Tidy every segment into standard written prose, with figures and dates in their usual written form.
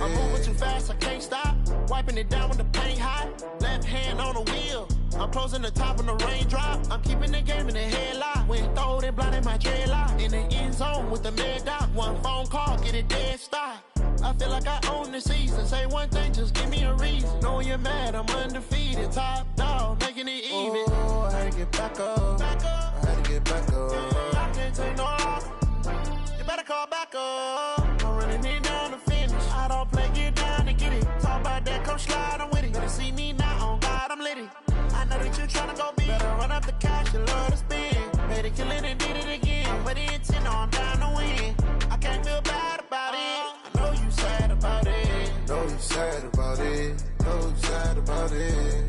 I'm moving too fast, I can't stop. Wiping it down when the paint hot. Left hand on the wheel. I'm closing the top when the raindrop. I'm keeping the game in the headlock. When throwed and blinded my dreadlock. In the end zone with the mad dot. One phone call, get it dead stop. I feel like I own the season. Say one thing, just give me a reason. Knowing you're mad, I'm undefeated. Top dog, making it even. Oh, I had to get back up. Back up. I had to get back up. Yeah, I can't take no loss. You better call back up. I'm running it down to finish. I don't play, get down to get it. Talk about that, come slide, I'm with it. Better see me now, on God, I'm lit it. I know that you're trying to go big. Better run up the cash, you love to spend. Made it, kill it, and did it again. But the intent, no, I'm down to win. I can't feel bad about it. I know you sad about it. Know you sad about it. Know you sad about it.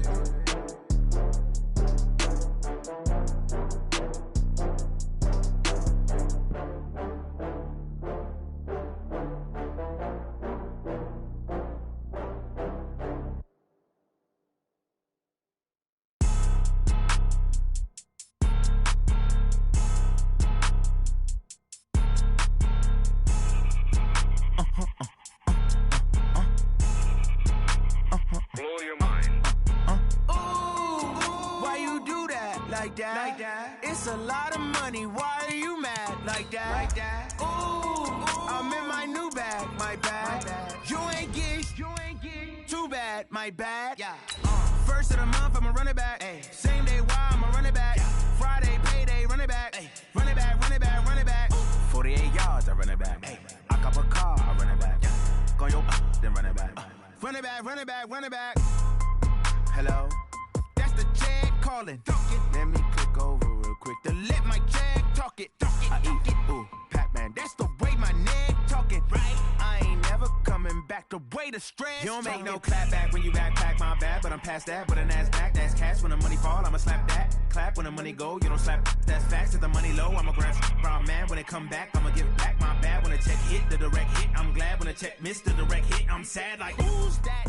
Like that. It's a lot of money. Why are you mad like that? Like that. Ooh, I'm in my new bag. My bad. You ain't get too bad. My bad. Yeah. First of the month, I'ma run it back. Ay. Same day, why I'ma run it back. Yeah. Friday, payday, run it back. Ay. Run it back, run it back, run it back. 48 yards, I run it back. Ay. I cop a car, I run it back. Yeah. Go yo, then run it back. Run it back, run it back, run it back. Hello? That's the check calling. Let me click over real quick to let my check talk it. I eat it, ooh, Pac-Man. That's the way my neck talking. Right? I ain't never coming back. The way the stress. You don't make no clap back when you backpack, my bad. But I'm past that with a NASDAQ. That's cash when the money fall. I'ma slap that. Clap when the money go. You don't slap. That's facts. If the money low, I'ma grab brown man. When it come back, I'ma give back my bad. When the check hit, the direct hit. I'm glad when the check missed the direct hit. I'm sad like who's that?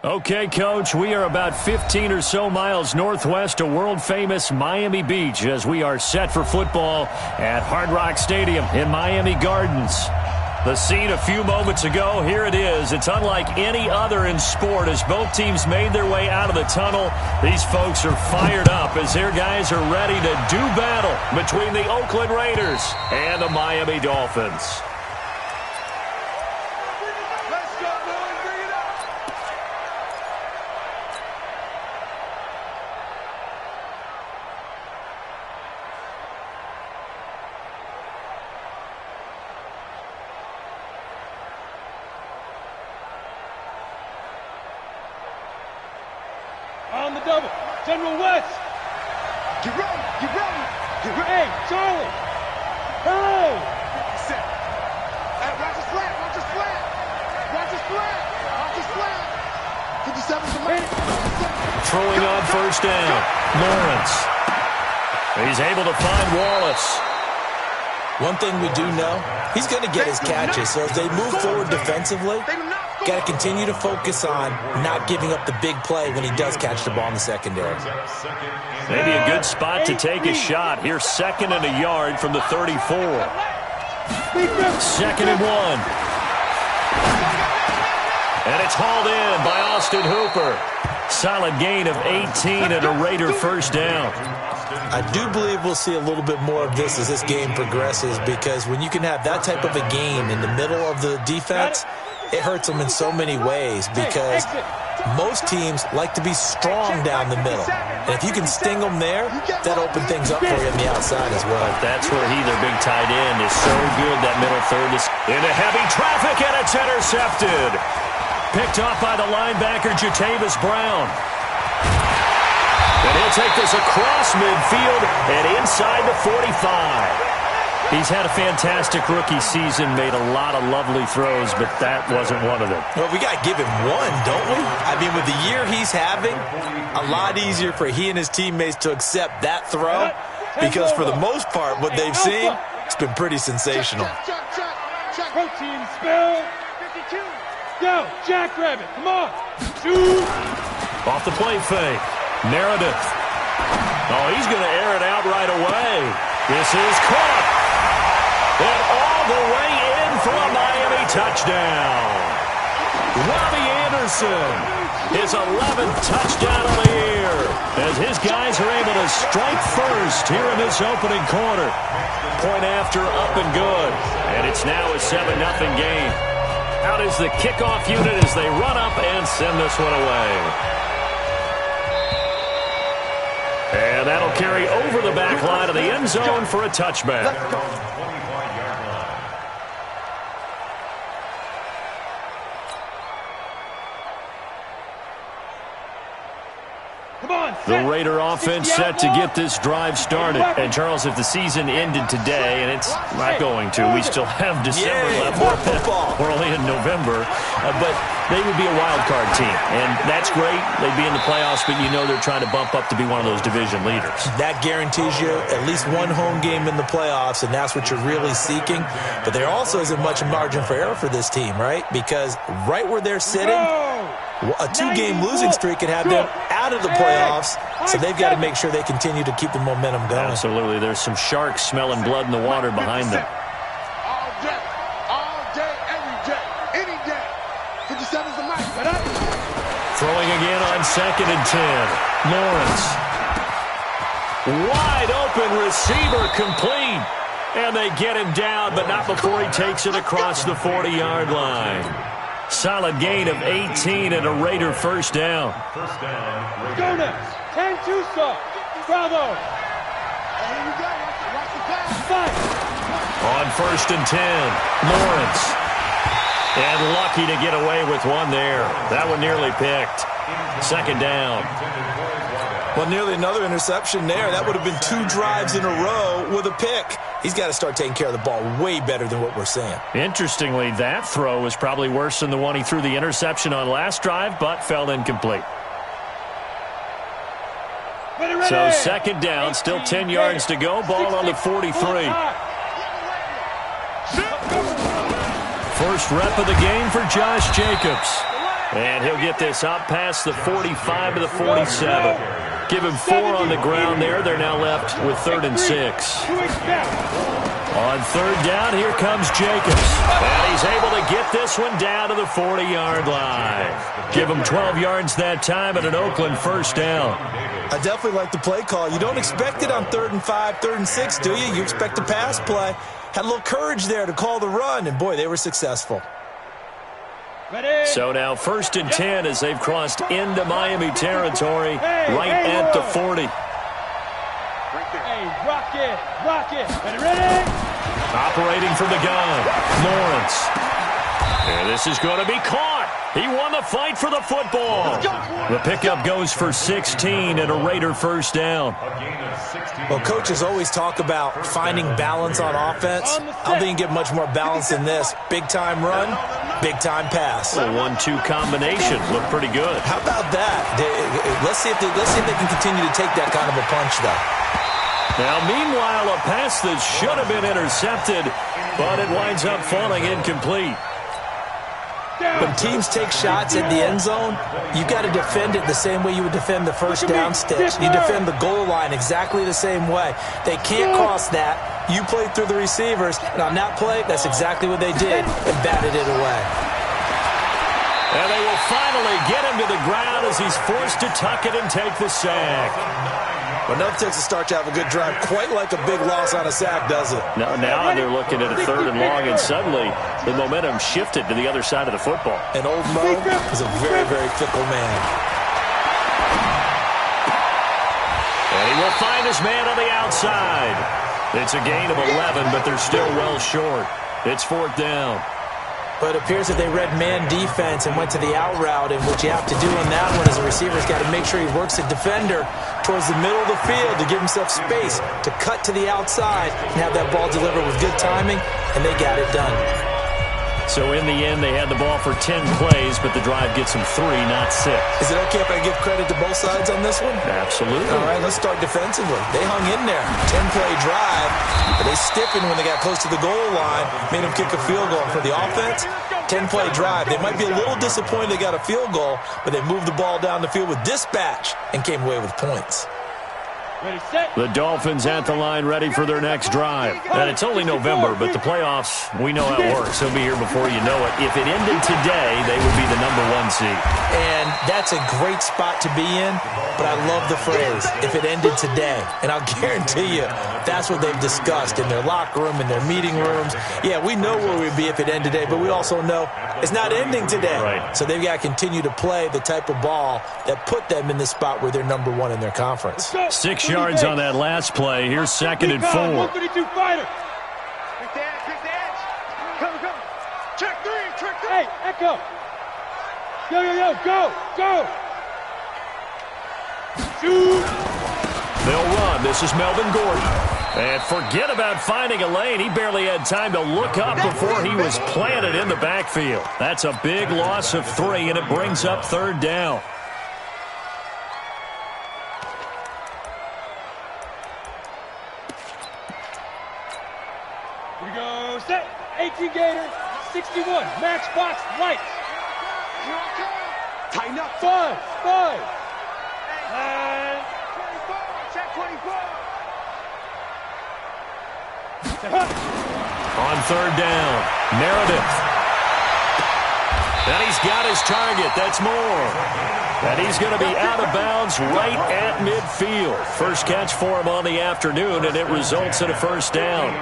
Okay, Coach, we are about 15 or so miles northwest of world-famous Miami Beach as we are set for football at Hard Rock Stadium in Miami Gardens. The scene a few moments ago, here it is. It's unlike any other in sport as both teams made their way out of the tunnel. These folks are fired up as their guys are ready to do battle between the Oakland Raiders and the Miami Dolphins. On the double. General West. Get ready. Get ready. Get ready. Hey, Charlie. Hey. Set. Hey, watch his flat. Watch his flat. Watch his flat. Watch his flat. 57 to man. Throwing on first down. Lawrence. He's able to find Wallace. One thing we do know, he's going to get his catches. So as they move forward defensively, got to continue to focus on not giving up the big play when he does catch the ball in the secondary. Maybe a good spot to take a shot. Here's 2nd and a yard from the 34. 2nd and 1. And it's hauled in by Austin Hooper. Solid gain of 18 and a Raider first down. I do believe we'll see a little bit more of this as this game progresses, because when you can have that type of a gain in the middle of the defense, it hurts them in so many ways, because most teams like to be strong down the middle. And if you can sting them there, that opens things up for you on the outside as well. But that's where their big tight end, is so good. That middle third is into heavy traffic, and it's intercepted. Picked off by the linebacker, Jatavis Brown. And he'll take this across midfield and inside the 45. He's had a fantastic rookie season, made a lot of lovely throws, but that wasn't one of them. Well, we got to give him one, don't we? I mean, with the year he's having, a lot easier for he and his teammates to accept that throw, because for the most part, what they've seen, it's been pretty sensational. Protein spill. 52. Go, Jackrabbit, come on. Shoot. Off the play fake. Meredith. Oh, he's going to air it out right away. This is caught. And all the way in for a touchdown. Robbie Anderson, his 11th touchdown of the year, as his guys are able to strike first here in this opening quarter. Point after, up and good, and it's now a 7-0 game. Out is the kickoff unit as they run up and send this one away. And that'll carry over the back line of the end zone for a touchback. The Raider offense set to get this drive started. And, Charles, if the season ended today, and it's not going to, we still have December left. More football. We're only in November. But they would be a wild card team. And that's great. They'd be in the playoffs, but you know they're trying to bump up to be one of those division leaders. That guarantees you at least one home game in the playoffs, and that's what you're really seeking. But there also isn't much margin for error for this team, right? Because right where they're sitting, a 2-game losing streak could have them out of the playoffs, so they've got to make sure they continue to keep the momentum going. Absolutely. There's some sharks smelling blood in the water behind them. All day, every day, any day. 57's the mic. Throwing again on 2nd and 10. Lawrence. Wide open receiver complete. And they get him down, but not before he takes it across the 40-yard line. Solid gain of 18 and a Raider first down. Go next. 10-2 stop. Bravo. Here we go. Watch the pass. On 1st and 10, Lawrence. And lucky to get away with one there. That one nearly picked. 2nd down. Well, nearly another interception there. That would have been 2 drives in a row with a pick. He's got to start taking care of the ball way better than what we're seeing. Interestingly, that throw was probably worse than the one he threw the interception on last drive, but fell incomplete. So 2nd down, still 10 yards to go. Ball on the 43. First rep of the game for Josh Jacobs. And he'll get this out past the 45 to the 47. Give him 4 on the ground there. They're now left with 3rd and 6. On 3rd down, here comes Jacobs. And he's able to get this one down to the 40-yard line. Give him 12 yards that time at an Oakland first down. I definitely like the play call. You don't expect it on 3rd and 5, 3rd and 6, do you? You expect a pass play. Had a little courage there to call the run, and, boy, they were successful. So now 1st and 10 as they've crossed into Miami territory right at the 40. Hey, rock it. Ready? Operating from the gun, Lawrence. And this is going to be caught. He won the fight for the football. The pickup goes for 16 and a Raider first down. Well, coaches always talk about finding balance on offense. I don't think you can get much more balance than this. Big-time run, big-time pass. A 1-2 combination. Looked pretty good. How about that? Let's see if they can continue to take that kind of a punch, though. Now, meanwhile, a pass that should have been intercepted, but it winds up falling incomplete. When teams take shots at the end zone, you got to defend it the same way you would defend the first down stitch. You defend the goal line exactly the same way. They can't cross that. You played through the receivers, and on that play, that's exactly what they did and batted it away. And they will finally get him to the ground as he's forced to tuck it and take the sack. But nothing takes a start to have a good drive quite like a big loss on a sack, does it? Now they're looking at a 3rd and long, and suddenly the momentum shifted to the other side of the football. And old Mo is a very, very fickle man. And he will find his man on the outside. It's a gain of 11, but they're still well short. It's 4th down. But it appears that they read man defense and went to the out route, and what you have to do on that one is the receiver's got to make sure he works the defender towards the middle of the field to give himself space to cut to the outside and have that ball delivered with good timing, and they got it done. So in the end, they had the ball for 10 plays, but the drive gets them 3, not 6. Is it okay if I give credit to both sides on this one? Absolutely. All right, let's start defensively. They hung in there. 10-play drive, but they stiffened when they got close to the goal line, made them kick a field goal. For the offense, 10-play drive. They might be a little disappointed they got a field goal, but they moved the ball down the field with dispatch and came away with points. The Dolphins at the line ready for their next drive. And it's only November, but the playoffs, we know how it works. They'll be here before you know it. If it ended today, they would be the #1 seed. And that's a great spot to be in, but I love the phrase, if it ended today. And I'll guarantee you, that's what they've discussed in their locker room, in their meeting rooms. Yeah, we know where we'd be if it ended today, but we also know it's not ending today. Right. So they've got to continue to play the type of ball that put them in the spot where they're #1 in their conference. 6 yards on that last play. Here's 2nd and 4. 132 fighter. Quick edge. Come. Check three. Hey, Echo. Go. Shoot. They'll run. This is Melvin Gordon. And forget about finding a lane. He barely had time to look up before he was planted in the backfield. That's a big loss of 3, and it brings up 3rd down. Here we go. Set. 18 Gator. 61. Max box. Lights. Tighten up. 5. And 24. Check 24. On 3rd down, Meredith. And he's got his target. That's Moore. And he's going to be out of bounds right at midfield. First catch for him on the afternoon, and it results in a 1st down.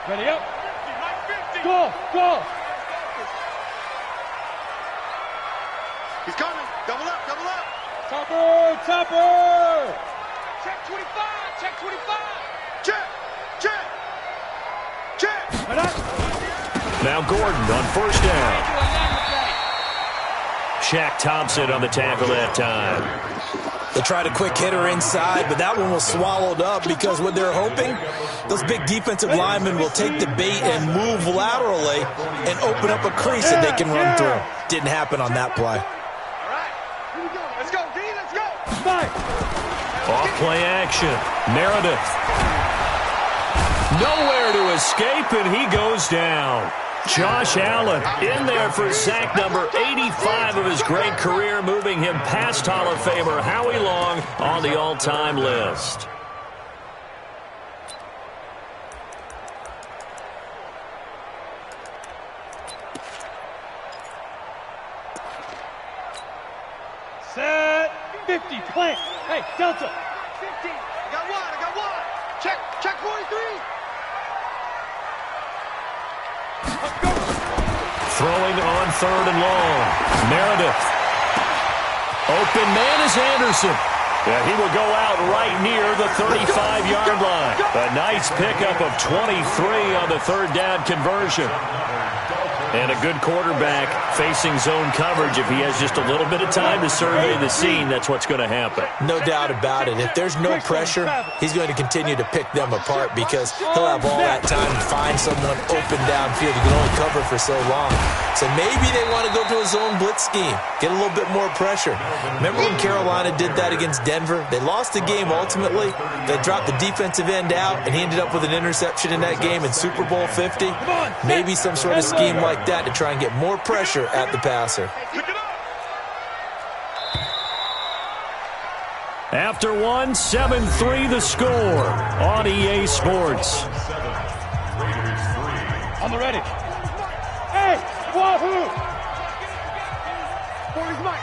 Ready up. Go. He's coming. Double up. Topper. Check 25. Check. Now Gordon on 1st down. Shaq Thompson on the tackle that time. They tried a quick hitter inside, but that one was swallowed up because what they're hoping, those big defensive linemen will take the bait and move laterally and open up a crease that they can run through. Didn't happen on that play. All right. Here we go. Let's go, D. Let's go. Off play action. Meredith. Nowhere to escape, and he goes down. Josh Allen in there for sack number 85 of his great career, moving him past Hall of Famer Howie Long on the all-time list. Set. 50. Plant. Hey, Delta. 50. I got one. Check 43. Let's go. Throwing on 3rd and long. Meredith. Open man is Anderson. Yeah, he will go out right near the 35-yard line. A nice pickup of 23 on the 3rd down conversion. And a good quarterback facing zone coverage. If he has just a little bit of time to survey the scene, that's what's going to happen. No doubt about it. If there's no pressure, he's going to continue to pick them apart because he'll have all that time to find someone open downfield. He can only cover for so long. So maybe they want to go to a zone blitz scheme, get a little bit more pressure. Remember when Carolina did that against Denver? They lost the game ultimately. They dropped the defensive end out, and he ended up with an interception in that game in Super Bowl 50. Maybe some sort of scheme like that to try and get more pressure at the passer. After 1, 7-3 the score on EA Sports. On the ready. Hey, wahoo! 40's the mark.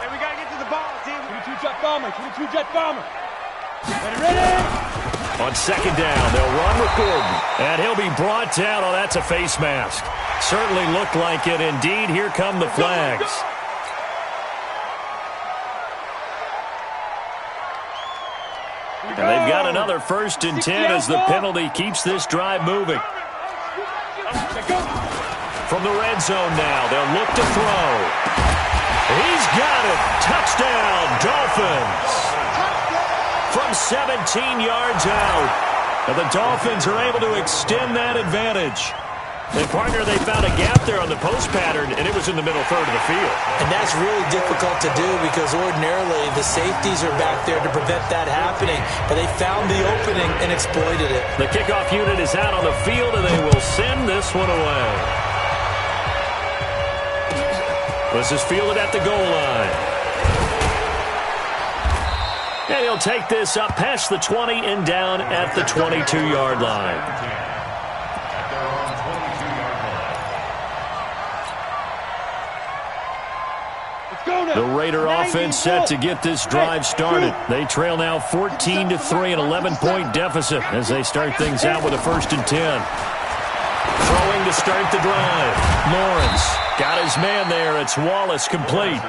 Hey, we got to get to the ball, team. 22 jet bomber. Ready? On 2nd down, they'll run with Gordon. And he'll be brought down. Oh, that's a face mask. Certainly looked like it. Indeed, here come the flags. And they've got another 1st and 10 as the penalty keeps this drive moving. From the red zone now, they'll look to throw. He's got it. Touchdown, Dolphins. From 17 yards out. And the Dolphins are able to extend that advantage. And, partner, they found a gap there on the post pattern, and it was in the middle 3rd of the field. And that's really difficult to do because ordinarily the safeties are back there to prevent that happening. But they found the opening and exploited it. The kickoff unit is out on the field, and they will send this one away. This is fielded at the goal line. And he'll take this up past the 20 and down at the 22-yard line. The Raider offense set to get this drive started. They trail now 14-3, an 11-point deficit as they start things out with a 1st and 10. Throwing to start the drive. Lawrence got his man there. It's Wallace complete.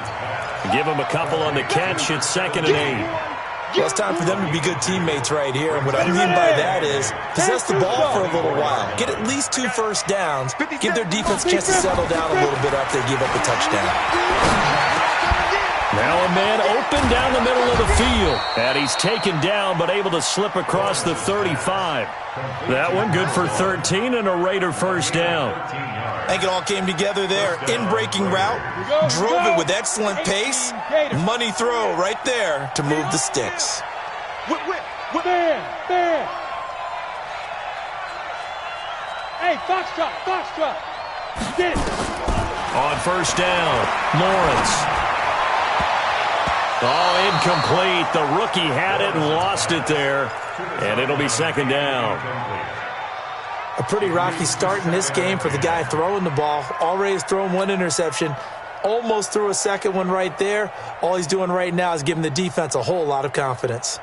Give him a couple on the catch. It's 2nd and 8. Well, it's time for them to be good teammates right here. And what I mean by that is possess the ball for a little while. Get at least 2 first downs. Give their defense a chance to settle down a little bit after they give up a touchdown. Now a man open down the middle of the field. And he's taken down but able to slip across the 35. That one good for 13 and a Raider 1st down. I think it all came together there. In-breaking route, drove it with excellent pace. Money throw right there to move the sticks. Hey, Foxtrot. Get it. On 1st down, Lawrence. Oh, incomplete. The rookie had it and lost it there. And it'll be 2nd down. A pretty rocky start in this game for the guy throwing the ball. Already has thrown 1 interception. Almost threw a 2nd one right there. All he's doing right now is giving the defense a whole lot of confidence.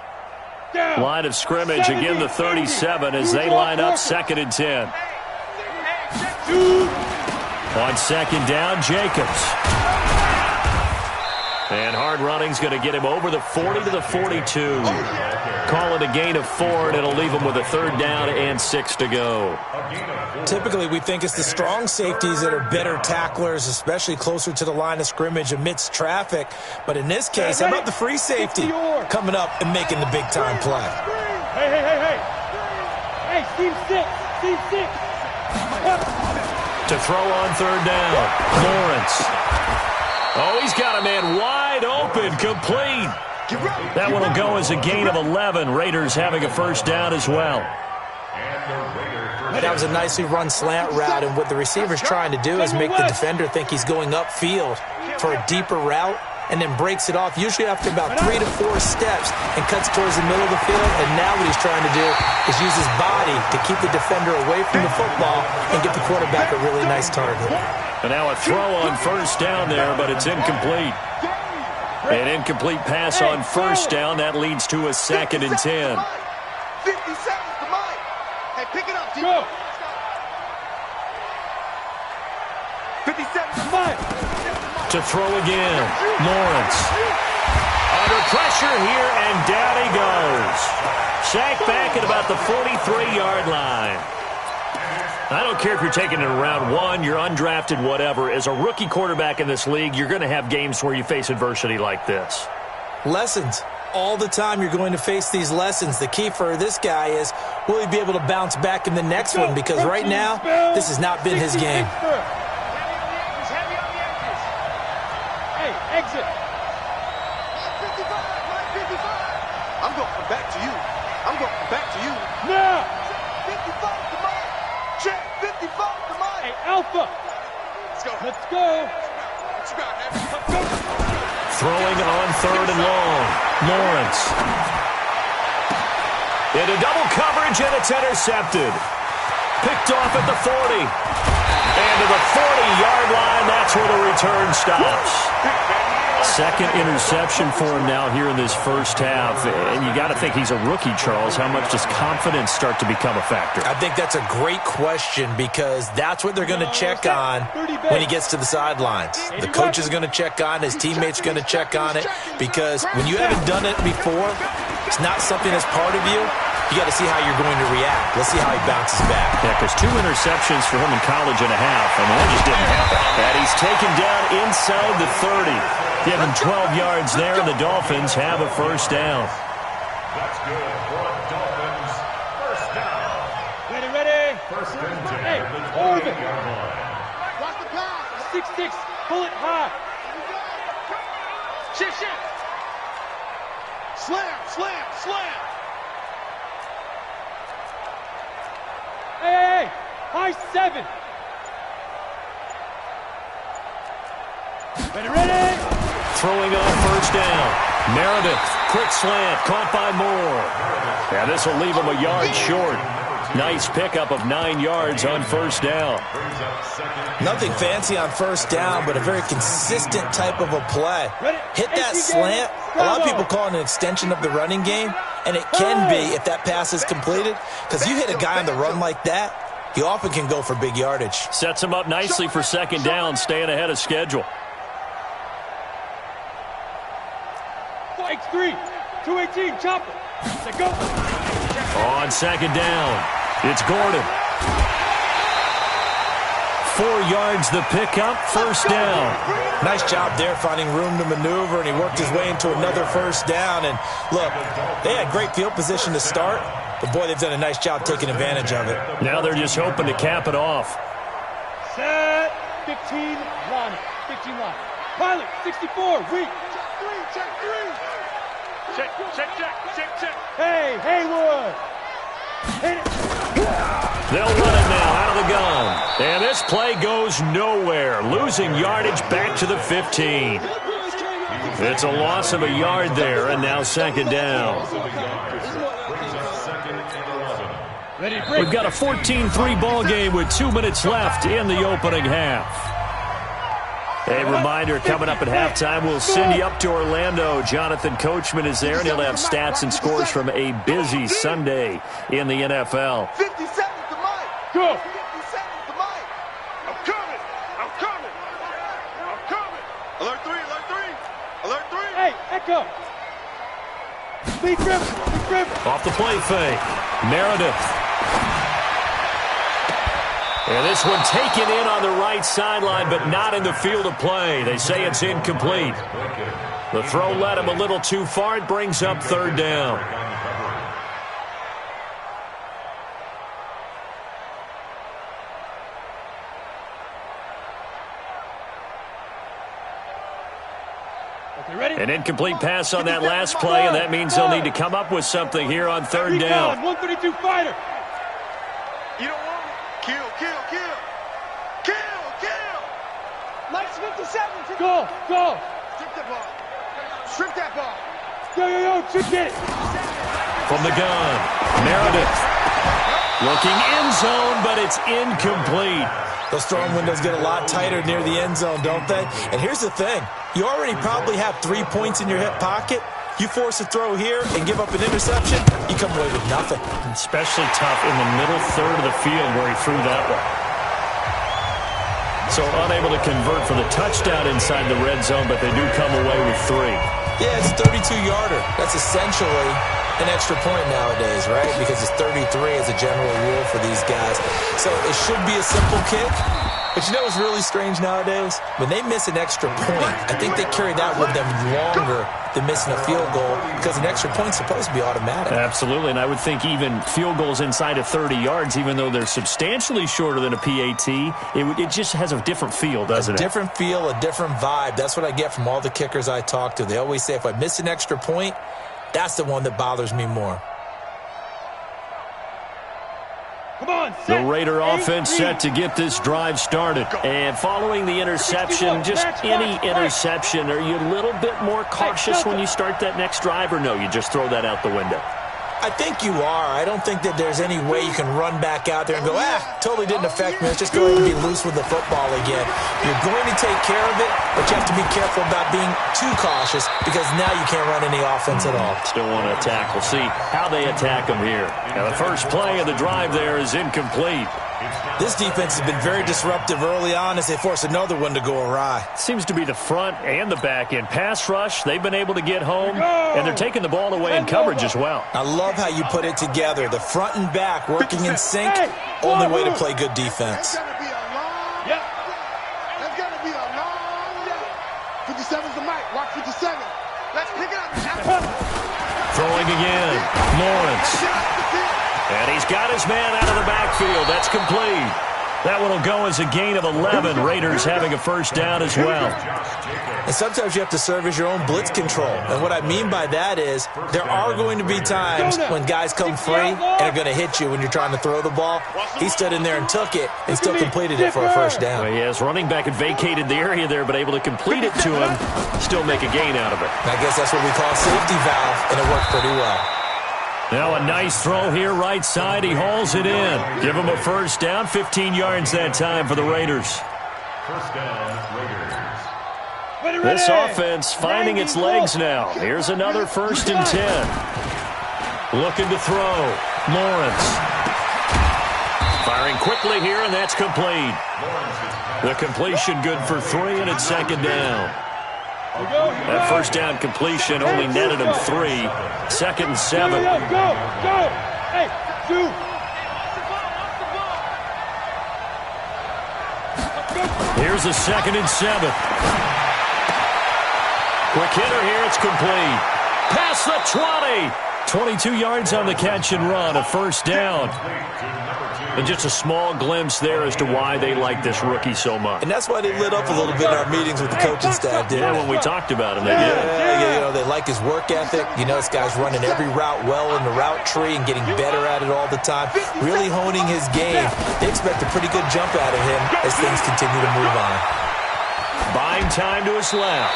Line of scrimmage, again the 37 as they line up 2nd and 10. On 2nd down, Jacobs. And hard running's going to get him over the 40 to the 42. Call it a gain of 4, and it'll leave him with a 3rd down and 6 to go. Typically, we think it's the strong safeties that are better tacklers, especially closer to the line of scrimmage amidst traffic. But in this case, how about the free safety coming up and making the big-time play? Hey, team 6. To throw on 3rd down, Lawrence. Oh, he's got a man wide open, complete. That one will go as a gain of 11. Raiders having a 1st down as well. That was a nicely run slant route, and what the receiver's trying to do is make the defender think he's going upfield for a deeper route, and then breaks it off, usually after about 3 to 4 steps, and cuts towards the middle of the field. And now what he's trying to do is use his body to keep the defender away from the football and get the quarterback a really nice target. And now a throw on 1st down there, but it's incomplete. An incomplete pass on 1st down. That leads to a 2nd and 10. 50 seconds to Mike. Hey, pick it up, Go. 50 seconds to Mike. To throw again, Lawrence. Under pressure here, and down he goes. Sacked back at about the 43-yard line. I don't care if you're taking it in round 1, you're undrafted, whatever. As a rookie quarterback in this league, you're going to have games where you face adversity like this. Lessons. All the time you're going to face these lessons. The key for this guy is, will he be able to bounce back in the next one? Because right now, this has not been his game. Hey, exit. I'm going back to you. Now. 55 to Mike. Check. 55 to Mike. Hey, Alpha. Let's go. Throwing on 3rd and long. Lawrence. Into double coverage, and it's intercepted. Picked off at the 40. And to the 40-yard line, that's where the return stops. 2nd interception for him now here in this 1st half. And you got to think he's a rookie, Charles. How much does confidence start to become a factor? I think that's a great question, because that's what they're going to check on when he gets to the sidelines. The coach is going to check on, his teammates are going to check on it, because when you haven't done it before, it's not something that's part of you. You got to see how you're going to react. Let's see how he bounces back. Yeah, because 2 interceptions for him in college and a half, and one just didn't happen. And he's taken down inside the 30. Give him 12 yards there, and the Dolphins have a 1st down. That's good for the Dolphins. 1st down. Ready. 1st and 10. Hey, Orbit. Watch the pass. 6-6. Pull it high. Shift. Slam. Hey. High 7. Ready. Throwing on first down. Meredith, quick slant, caught by Moore. And this will leave him a yard short. Nice pickup of 9 yards on first down. Nothing fancy on first down, but a very consistent type of a play. Hit that slant. A lot of people call it an extension of the running game, and it can be if that pass is completed, because you hit a guy on the run like that, he often can go for big yardage. Sets him up nicely for second down, staying ahead of schedule. X 3, 218, chopper. Let's go. On second down, it's Gordon. 4 yards the pickup, first down. Nice job there finding room to maneuver, and he worked his way into another first down. And look, they had great field position to start, but boy, they've done a nice job taking advantage of it. Now they're just hoping to cap it off. Set, 15 line. Pilot, 64, weak. Check 3. Check. Hey, Haywood. Hit it. They'll run it now out of the gun. And this play goes nowhere. Losing yardage back to the 15. It's a loss of a yard there, and now second down. We've got a 14-3 ball game with 2 minutes left in the opening half. A reminder, coming up at halftime, we'll send you up to Orlando. Jonathan Coachman is there, and he'll have stats and scores from a busy Sunday in the NFL. 57 to Mike. Go. 57 to Mike. I'm coming. Alert 3. Hey, Echo. Big Griffin. Off the play fake, Meredith. And this one taken in on the right sideline, but not in the field of play. They say it's incomplete. The throw led him a little too far. It brings up third down. An incomplete pass on that last play, and that means they'll need to come up with something here on third down. 132 fighter. You don't want me? Kill. Mike's 57. Go. Strip that ball. Yo, chip it. From the gun, Meredith. Looking end zone, but it's incomplete. Those throwing windows get a lot tighter near the end zone, don't they? And here's the thing. You already probably have 3 points in your hip pocket. You force a throw here and give up an interception, you come away with nothing. Especially tough in the middle third of the field where he threw that one. So unable to convert for the touchdown inside the red zone, but they do come away with 3. Yeah, it's a 32-yarder. That's essentially an extra point nowadays, right? Because it's 33 as a general rule for these guys. So it should be a simple kick. But you know what's really strange nowadays? When they miss an extra point, I think they carry that with them longer than missing a field goal because an extra point's supposed to be automatic. Absolutely, and I would think even field goals inside of 30 yards, even though they're substantially shorter than a PAT, it just has a different feel, doesn't it? A different feel, a different vibe. That's what I get from all the kickers I talk to. They always say if I miss an extra point, that's the one that bothers me more. Come on, the Raider offense set to get this drive started. And following the interception, just any interception, are you a little bit more cautious when you start that next drive, or no, you just throw that out the window? I think you are. I don't think that there's any way you can run back out there and go, totally didn't affect me. Let's just go ahead and be loose with the football again. You're going to take care of it, but you have to be careful about being too cautious because now you can't run any offense at all. Still want to attack. We'll see how they attack them here. Now, the first play of the drive there is incomplete. This defense has been very disruptive early on as they force another one to go awry. Seems to be the front and the back end. Pass rush, they've been able to get home, and they're taking the ball away in coverage as well. I love how you put it together. The front and back working in sync, only way to play good defense. That's got to be a long day. 57's the mic. Watch 57. Let's pick it up. Throwing again, Lawrence. And he's got his man out of the backfield. That's complete. That one will go as a gain of 11. Raiders having a first down as well. And sometimes you have to serve as your own blitz control. And what I mean by that is there are going to be times when guys come free and are going to hit you when you're trying to throw the ball. He stood in there and took it and still completed it for a first down. Well, yes, running back had vacated the area there, but able to complete it to him, still make a gain out of it. And I guess that's what we call a safety valve, and it worked pretty well. Now a nice throw here, right side. He hauls it in. Give him a first down, 15 yards that time for the Raiders. First down, Raiders. This offense finding its legs now. Here's another 1st and 10. Looking to throw. Lawrence. Firing quickly here, and that's complete. The completion good for 3, and it's 2nd down. That first down completion only netted him 3. 2nd and 7. Go! Hey, shoot! Here's a 2nd and 7. Quick hitter here, it's complete. Past the 20. 22 yards on the catch and run, a first down. And just a small glimpse there as to why they like this rookie so much. And that's why they lit up a little bit in our meetings with the coaching staff, didn't they? When we talked about him, they did. Yeah, you know, they like his work ethic. You know, this guy's running every route well in the route tree and getting better at it all the time, really honing his game. They expect a pretty good jump out of him as things continue to move on. Buying time to his left.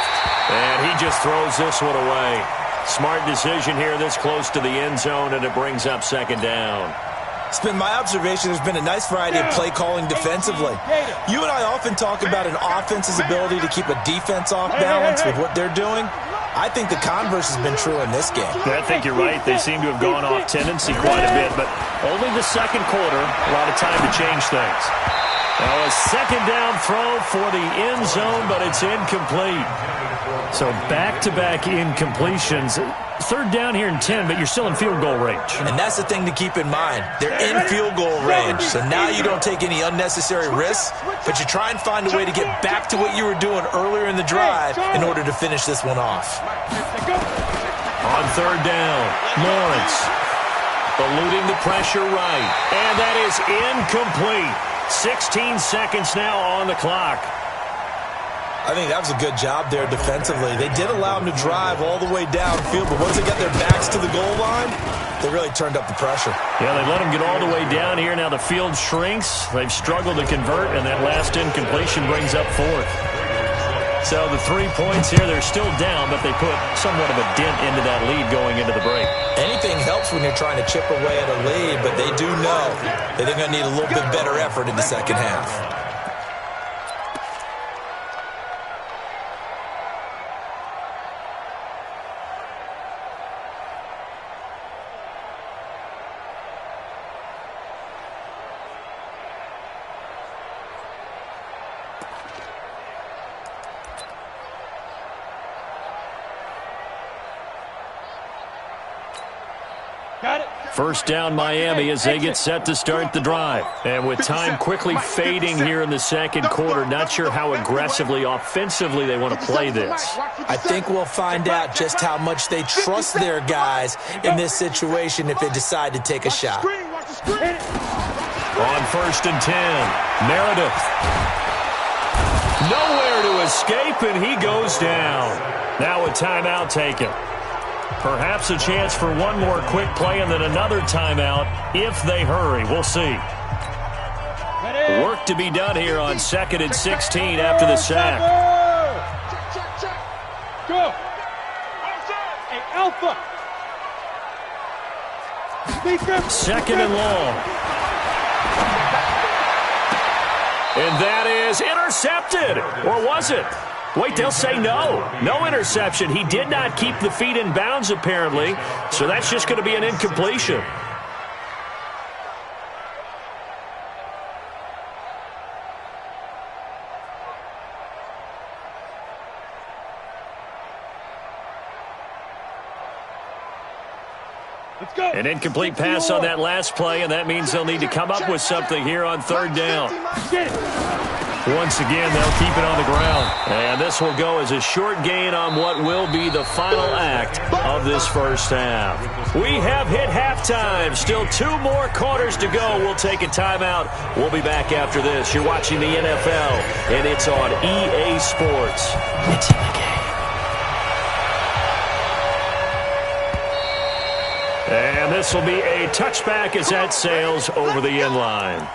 And he just throws this one away. Smart decision here this close to the end zone, and it brings up 2nd down. It's been my observation there's been a nice variety of play calling defensively. You and I often talk about an offense's ability to keep a defense off balance with what they're doing. I think the converse has been true in this game. I think you're right. They seem to have gone off tendency quite a bit, but only the 2nd quarter, a lot of time to change things. Now a 2nd down throw for the end zone, but it's incomplete. So back-to-back incompletions. 3rd down here in 10, but you're still in field goal range. And that's the thing to keep in mind. They're in field goal range. So now you don't take any unnecessary risks, but you try and find a way to get back to what you were doing earlier in the drive in order to finish this one off. On 3rd down, Lawrence eluding the pressure right. And that is incomplete. 16 seconds now on the clock. I think that was a good job there defensively. They did allow them to drive all the way downfield, but once they got their backs to the goal line, they really turned up the pressure. Yeah, they let them get all the way down here. Now the field shrinks. They've struggled to convert, and that last incompletion brings up 4th. So the 3 points here, they're still down, but they put somewhat of a dent into that lead going into the break. Anything helps when you're trying to chip away at a lead, but they do know that they're going to need a little bit better effort in the second half. First down Miami as they get set to start the drive. And with time quickly fading here in the 2nd quarter, not sure how aggressively, offensively they want to play this. I think we'll find out just how much they trust their guys in this situation if they decide to take a shot. On 1st and 10, Meredith. Nowhere to escape, and he goes down. Now a timeout taken. Perhaps a chance for one more quick play and then another timeout if they hurry. We'll see. Work to be done here on 2nd and 16 after the sack. Go. Hey, Alpha. 2nd and long. And that is intercepted. Or was it? Wait, they'll say no. No interception. He did not keep the feet in bounds, apparently. So that's just going to be an incompletion. Let's go. An incomplete pass on that last play, and that means they'll need to come up with something here on 3rd down. Get it. Once again, they'll keep it on the ground. And this will go as a short gain on what will be the final act of this first half. We have hit halftime. Still 2 more quarters to go. We'll take a timeout. We'll be back after this. You're watching the NFL, and it's on EA Sports. It's in the game. And this will be a touchback as that sails over the end line.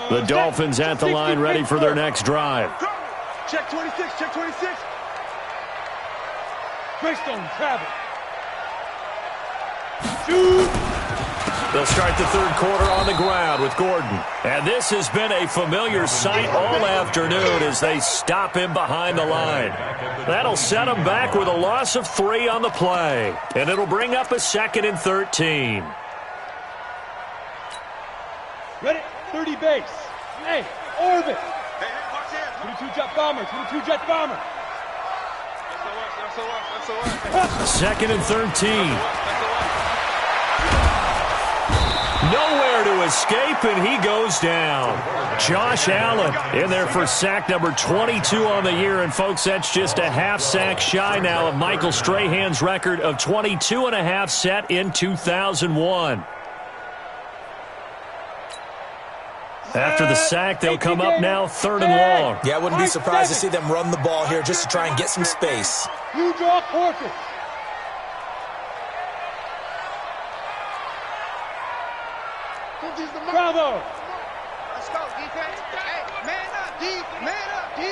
The Dolphins at the line, ready for their next drive. Check 26, check 26. Greystone, travel. Shoot. They'll start the third quarter on the ground with Gordon. And this has been a familiar sight all afternoon as they stop him behind the line. That'll set him back with a loss of 3 on the play. And it'll bring up a 2nd and 13. Ready? 30 base. Hey, orbit. Hey, watch out. 22 jet bomber. 22 jet bomber. That's 2nd and 13. Nowhere to escape, and he goes down. Josh Allen in there for sack number 22 on the year. And, folks, that's just a half sack shy now of Michael Strahan's record of 22.5 set in 2001. After the sack, they'll come up now 3rd and long. Yeah, I wouldn't be surprised to see them run the ball here just to try and get some space. You draw quarters. Bravo. Let's go, defense. Hey, man up, D. Man up, D.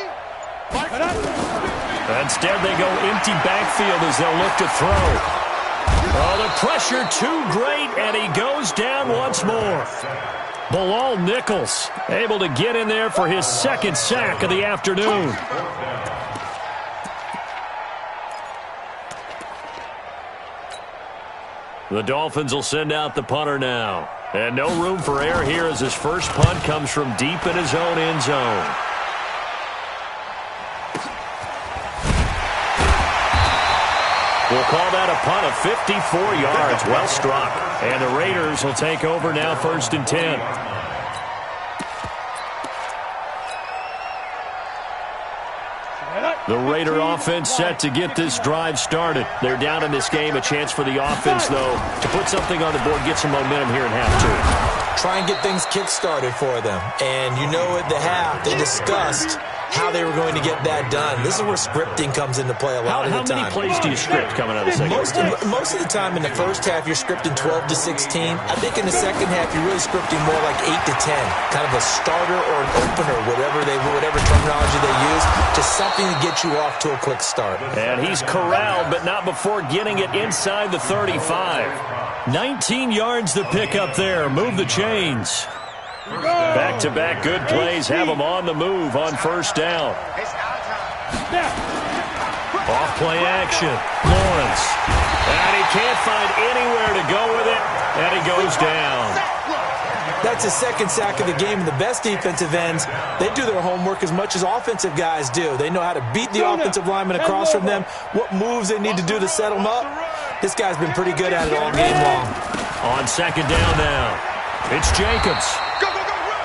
Instead, they go empty backfield as they'll look to throw. Oh, the pressure too great, and he goes down once more. Bilal Nichols able to get in there for his 2nd sack of the afternoon. The Dolphins will send out the punter now. And no room for error here as his first punt comes from deep in his own end zone. We'll call that a punt of 54 yards. Well struck. And the Raiders will take over now 1st and 10. The Raider offense set to get this drive started. They're down in this game. A chance for the offense, though, to put something on the board, get some momentum here in half 2. Try and get things kick-started for them. And you know at the half, they discussed how they were going to get that done. This is where scripting comes into play a lot of the time. How many plays do you script coming out of the second half? Most of the time in the first half, you're scripting 12 to 16. I think in the second half, you're really scripting more like 8 to 10. Kind of a starter or an opener, whatever terminology they use, just something to get you off to a quick start. And he's corralled, but not before getting it inside the 35. 19 yards to pick up there. Move the chains. Back-to-back good plays have them on the move on 1st down. Off-play action. Lawrence. And he can't find anywhere to go with it, and he goes down. That's his 2nd sack of the game, and the best defensive ends, they do their homework as much as offensive guys do. They know how to beat the offensive lineman across from them, what moves they need to do to set them up. This guy's been pretty good at it all game long. On 2nd down now, it's Jacobs.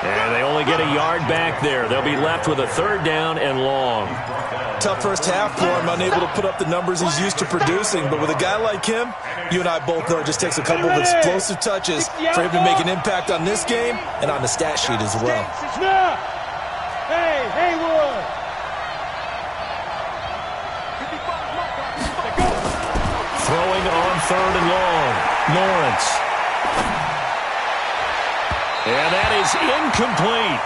And they only get a yard back there. They'll be left with a 3rd down and long. Tough first half for him, unable to put up the numbers he's used to producing. But with a guy like him, you and I both know it just takes a couple of explosive touches for him to make an impact on this game and on the stat sheet as well. Hey, Haywood. Throwing on 3rd and long. Lawrence. And that is incomplete.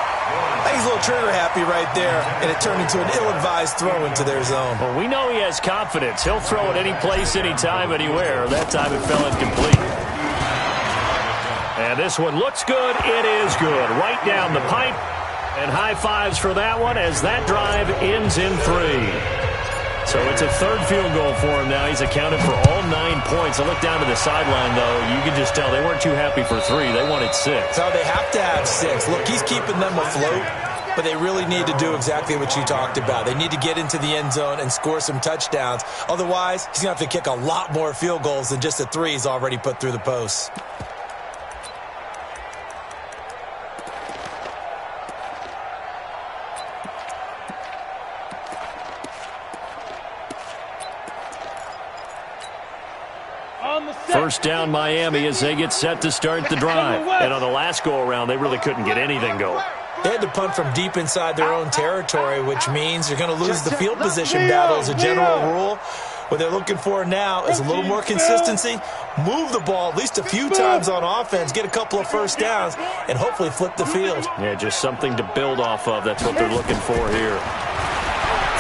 He's a little trigger happy right there, and it turned into an ill-advised throw into their zone. Well, we know he has confidence. He'll throw it any place, anytime, anywhere. That time it fell incomplete. And this one looks good. It is good. Right down the pipe. And high fives for that one as that drive ends in 3. So it's a 3rd field goal for him now. He's accounted for all 9 points. I look down to the sideline, though. You can just tell they weren't too happy for 3. They wanted 6. No, they have to have 6. Look, he's keeping them afloat. but they really need to do exactly what you talked about. They need to get into the end zone and score some touchdowns. Otherwise, he's going to have to kick a lot more field goals than just the 3 he's already put through the posts. First down Miami as they get set to start the drive. And on the last go-around, they really couldn't get anything going. They had to punt from deep inside their own territory, which means you're going to lose the field position battle as a general rule. What they're looking for now is a little more consistency, move the ball at least a few times on offense, get a couple of first downs, and hopefully flip the field. Yeah, just something to build off of. That's what they're looking for here.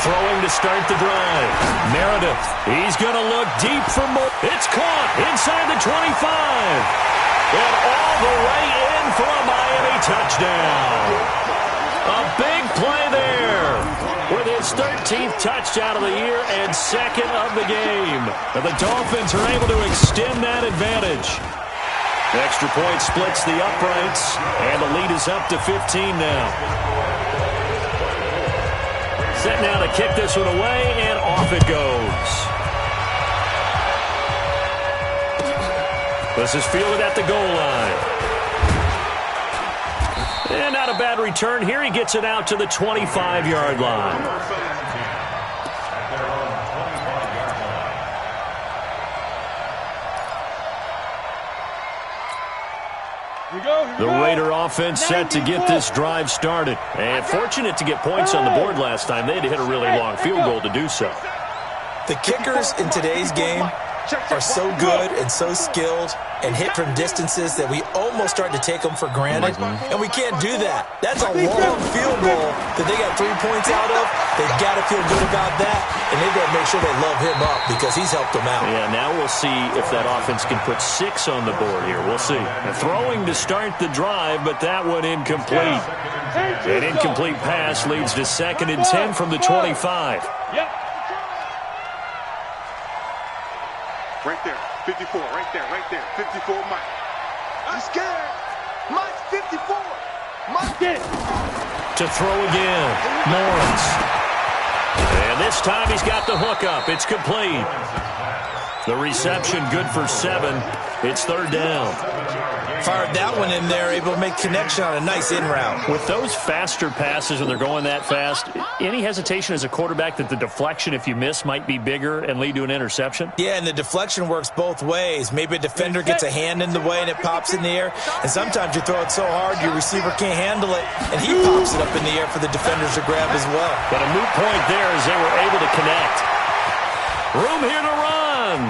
Throwing to start the drive. Meredith, he's going to look deep for more. It's caught inside the 25. And all the way in for a Miami touchdown. A big play there with his 13th touchdown of the year and second of the game. And the Dolphins are able to extend that advantage. Extra point splits the uprights, and the lead is up to 15 now. Set now to kick this one away, and off it goes. This is fielded at the goal line. And not a bad return here. He gets it out to the 25-yard line. The Raider offense set to get this drive started. And fortunate to get points on the board last time. They had to hit a really long field goal to do so. The kickers in today's game are so good and so skilled and hit from distances that we almost start to take them for granted. And we can't do that. That's a long field goal that they got 3 points out of. They've got to feel good about that, and they've got to make sure they love him up because he's helped them out. Yeah, now we'll see if that offense can put 6 on the board here. We'll see. Throwing to start the drive, but that one incomplete. An incomplete pass leads to 2nd and 10 from the 25. Right there, 54, right there, 54, Mike. I'm scared. Mike, 54. Mike. To throw again, Lawrence. And this time he's got the hook up. It's complete. The reception good for 7. It's 3rd down. Fired that one in there, able to make connection on a nice in route. With those faster passes and they're going that fast, any hesitation as a quarterback that the deflection, if you miss, might be bigger and lead to an interception? Yeah, and the deflection works both ways. Maybe a defender gets a hand in the way and it pops in the air, and sometimes you throw it so hard your receiver can't handle it, and he pops it up in the air for the defenders to grab as well. But a moot point there as they were able to connect. Room here to run.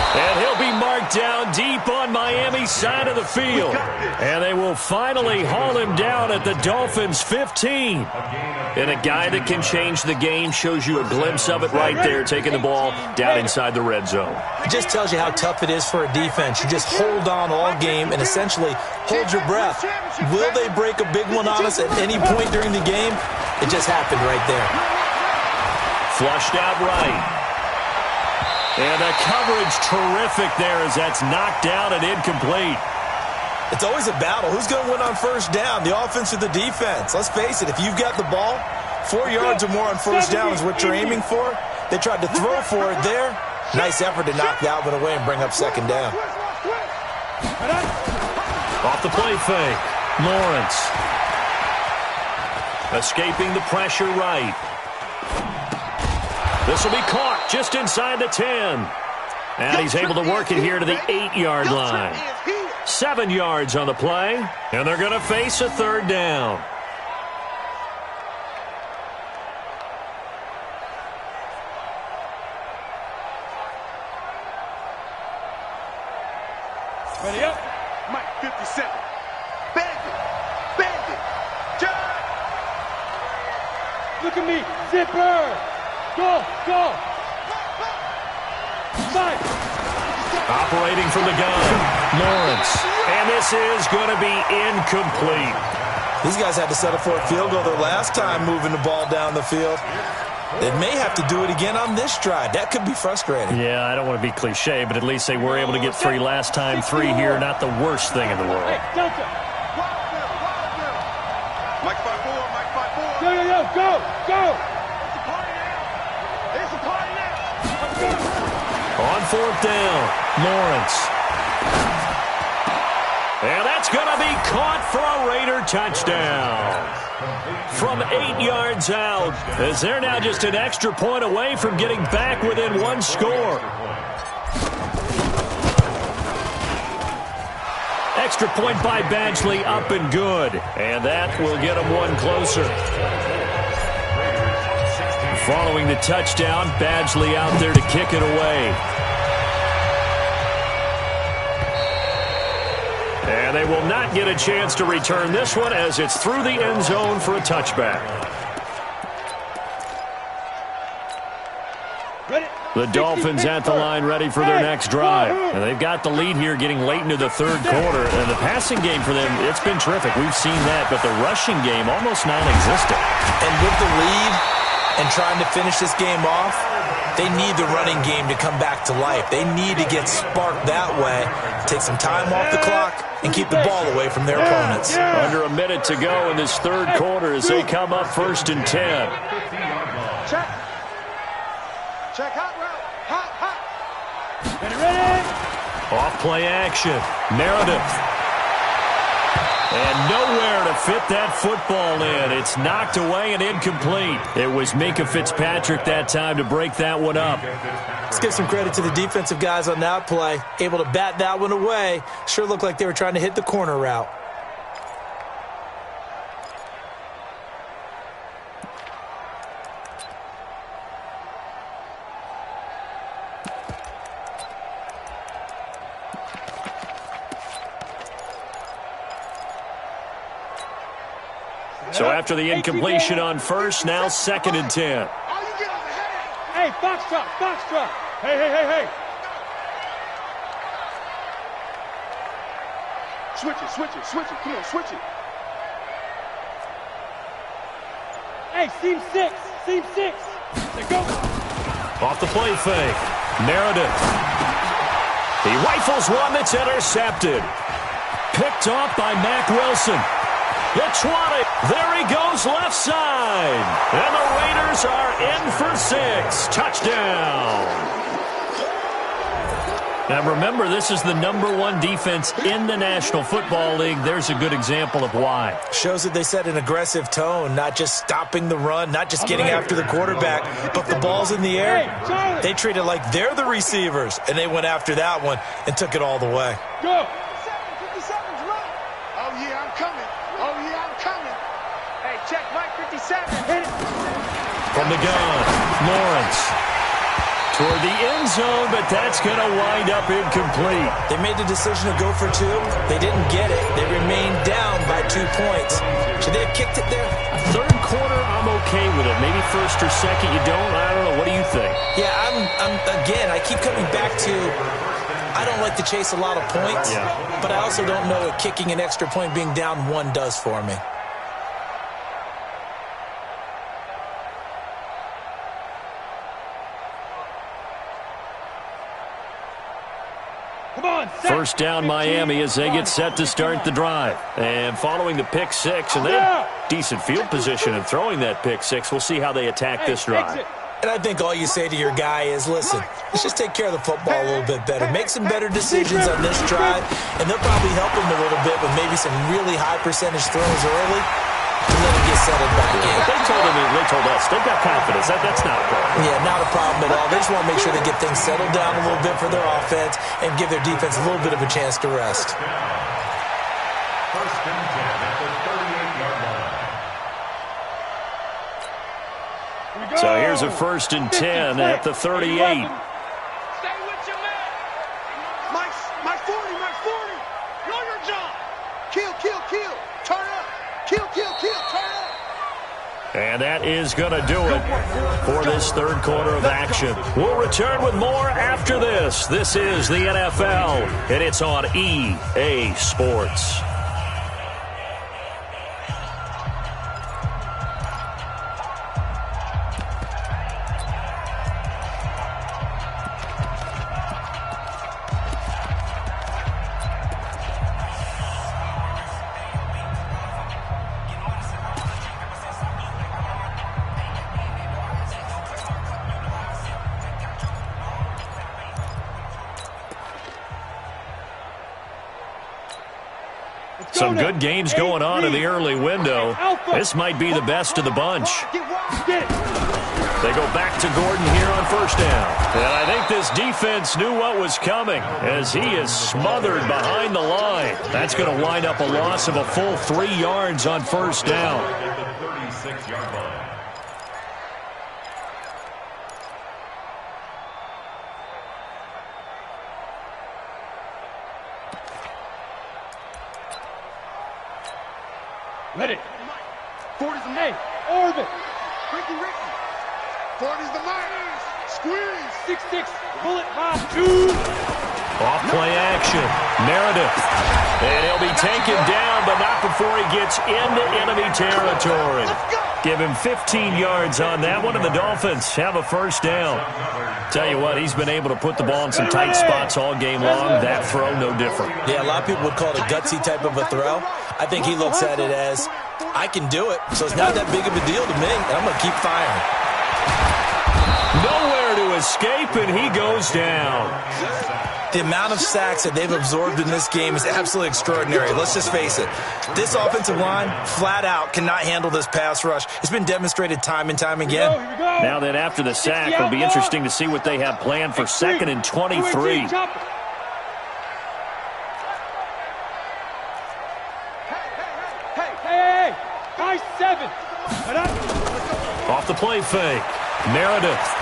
And he'll be marked down deep on Miami's side of the field. And they will finally haul him down at the Dolphins' 15. And a guy that can change the game shows you a glimpse of it right there, taking the ball down inside the red zone. It just tells you how tough it is for a defense. You just hold on all game and essentially hold your breath. Will they break a big one on us at any point during the game? It just happened right there. Flushed out right. And the coverage terrific there as that's knocked down and incomplete. It's always a battle. Who's going to win on first down, the offense or the defense? Let's face it, if you've got the ball, 4 yards or more on first down is what you're aiming for. They tried to throw for it there. Nice effort to knock that one away and bring up 2nd down. Off the play fake, Lawrence. Escaping the pressure right. This will be caught just inside the 10. And he's able to work it here to the 8-yard line. 7 yards on the play, and they're going to face a 3rd down. Ready up. Mike, 57. Bandit. John. Look at me. Zipper. Go. Mike. Operating from the gun, Lawrence. And this is going to be incomplete. These guys had to settle for a field goal their last time moving the ball down the field. They may have to do it again on this drive. That could be frustrating. Yeah, I don't want to be cliche, but at least they were able to get 3 last time. 3 here, not the worst thing in the world. Hey, Delta. go, go. It's a party now. It's a party now. On fourth down, Lawrence. And that's going to be caught for a Raider touchdown. From 8 yards out, as they're now just an extra point away from getting back within one score. Extra point by Badgley, up and good. And that will get them one closer. Following the touchdown, Badgley out there to kick it away. And they will not get a chance to return this one as it's through the end zone for a touchback. The Dolphins at the line ready for their next drive. And they've got the lead here getting late into the third quarter. And the passing game for them, it's been terrific. We've seen that. But the rushing game almost non-existent. And with the lead and trying to finish this game off, they need the running game to come back to life. They need to get sparked that way, take some time off the clock, and keep the ball away from their opponents. Under a minute to go in this third quarter as they come up 1st and 10. Check. Check hot route. Hot, hot. Get ready. Off play action. Meredith. And nowhere to fit that football in. It's knocked away and incomplete. It was Minkah Fitzpatrick that time to break that one up. Let's give some credit to the defensive guys on that play. Able to bat that one away. Sure looked like they were trying to hit the corner route. So after the incompletion on first, now 2nd and 10. Hey, Foxtrot, Foxtrot. Hey, hey, hey, hey. Switch it, switch it, switch it. Come on, switch it. Hey, seam 6, seam 6. Let's go. Off the play fake. Meredith. He rifles one that's intercepted. Picked off by Mack Wilson. The 20. There he goes left side. And the Raiders are in for 6. Touchdown. Now remember, this is the #1 defense in the National Football League. There's a good example of why. Shows that they set an aggressive tone, not just stopping the run, not just getting after the quarterback, but the ball's in the air. They treat it like they're the receivers, and they went after that one and took it all the way. Go. Check Mike 57. Hit it. From the gun, Lawrence. Toward the end zone, but that's going to wind up incomplete. They made the decision to go for 2. They didn't get it. They remained down by 2 points. Should they have kicked it there? Third quarter, I'm okay with it. Maybe first or second, you don't. I don't know. What do you think? Yeah, again, I keep coming back to I don't like to chase a lot of points, but I also don't know what kicking an extra point being down 1 does for me. First down Miami as they get set to start the drive. And following the pick 6, and they have decent field position in throwing that pick 6. We'll see how they attack this drive. And I think all you say to your guy is, listen, let's just take care of the football a little bit better. Make some better decisions on this drive, and they'll probably help him a little bit with maybe some really high percentage throws early to let him get settled back in. They told us. They've got confidence. That's not a problem. Yeah, not a problem at all. They just want to make sure they get things settled down a little bit for their offense and give their defense a little bit of a chance to rest. First and 10 at the 38-yard line. So here's a 1st and 10 at the 38. Stay with your man. My 40, my 40. Know your job. Kill, kill, kill. Turn up. Kill, kill, kill. Turn up. And that is going to do it for this third quarter of action. We'll return with more after this. This is the NFL, and it's on EA Sports. Some good games going on in the early window. This might be the best of the bunch. They go back to Gordon here on first down. And I think this defense knew what was coming as he is smothered behind the line. That's going to wind up a loss of a full 3 yards on first down. The 36-yard line. Ready. 40's the Hey, Mike. orbit. Ricky. 40's the Mike. Squeeze. 6-6. Bullet pop. 2. Off play action. Meredith. And he'll be taken down, but not before he gets into enemy territory. Give him 15 yards on that one, and the Dolphins have a first down. Tell you what, he's been able to put the ball in some tight spots all game long. That throw, no different. Yeah, a lot of people would call it a gutsy type of a throw. I think he looks at it as, I can do it, so it's not that big of a deal to me, and I'm going to keep firing. Nowhere to escape, and he goes down. The amount of sacks that they've absorbed in this game is absolutely extraordinary. Let's just face it. This offensive line, flat out, cannot handle this pass rush. It's been demonstrated time and time again. Now then, after the sack, it'll be interesting to see what they have planned for 2nd and 23. Hey, nice 7. Off the play fake. Meredith.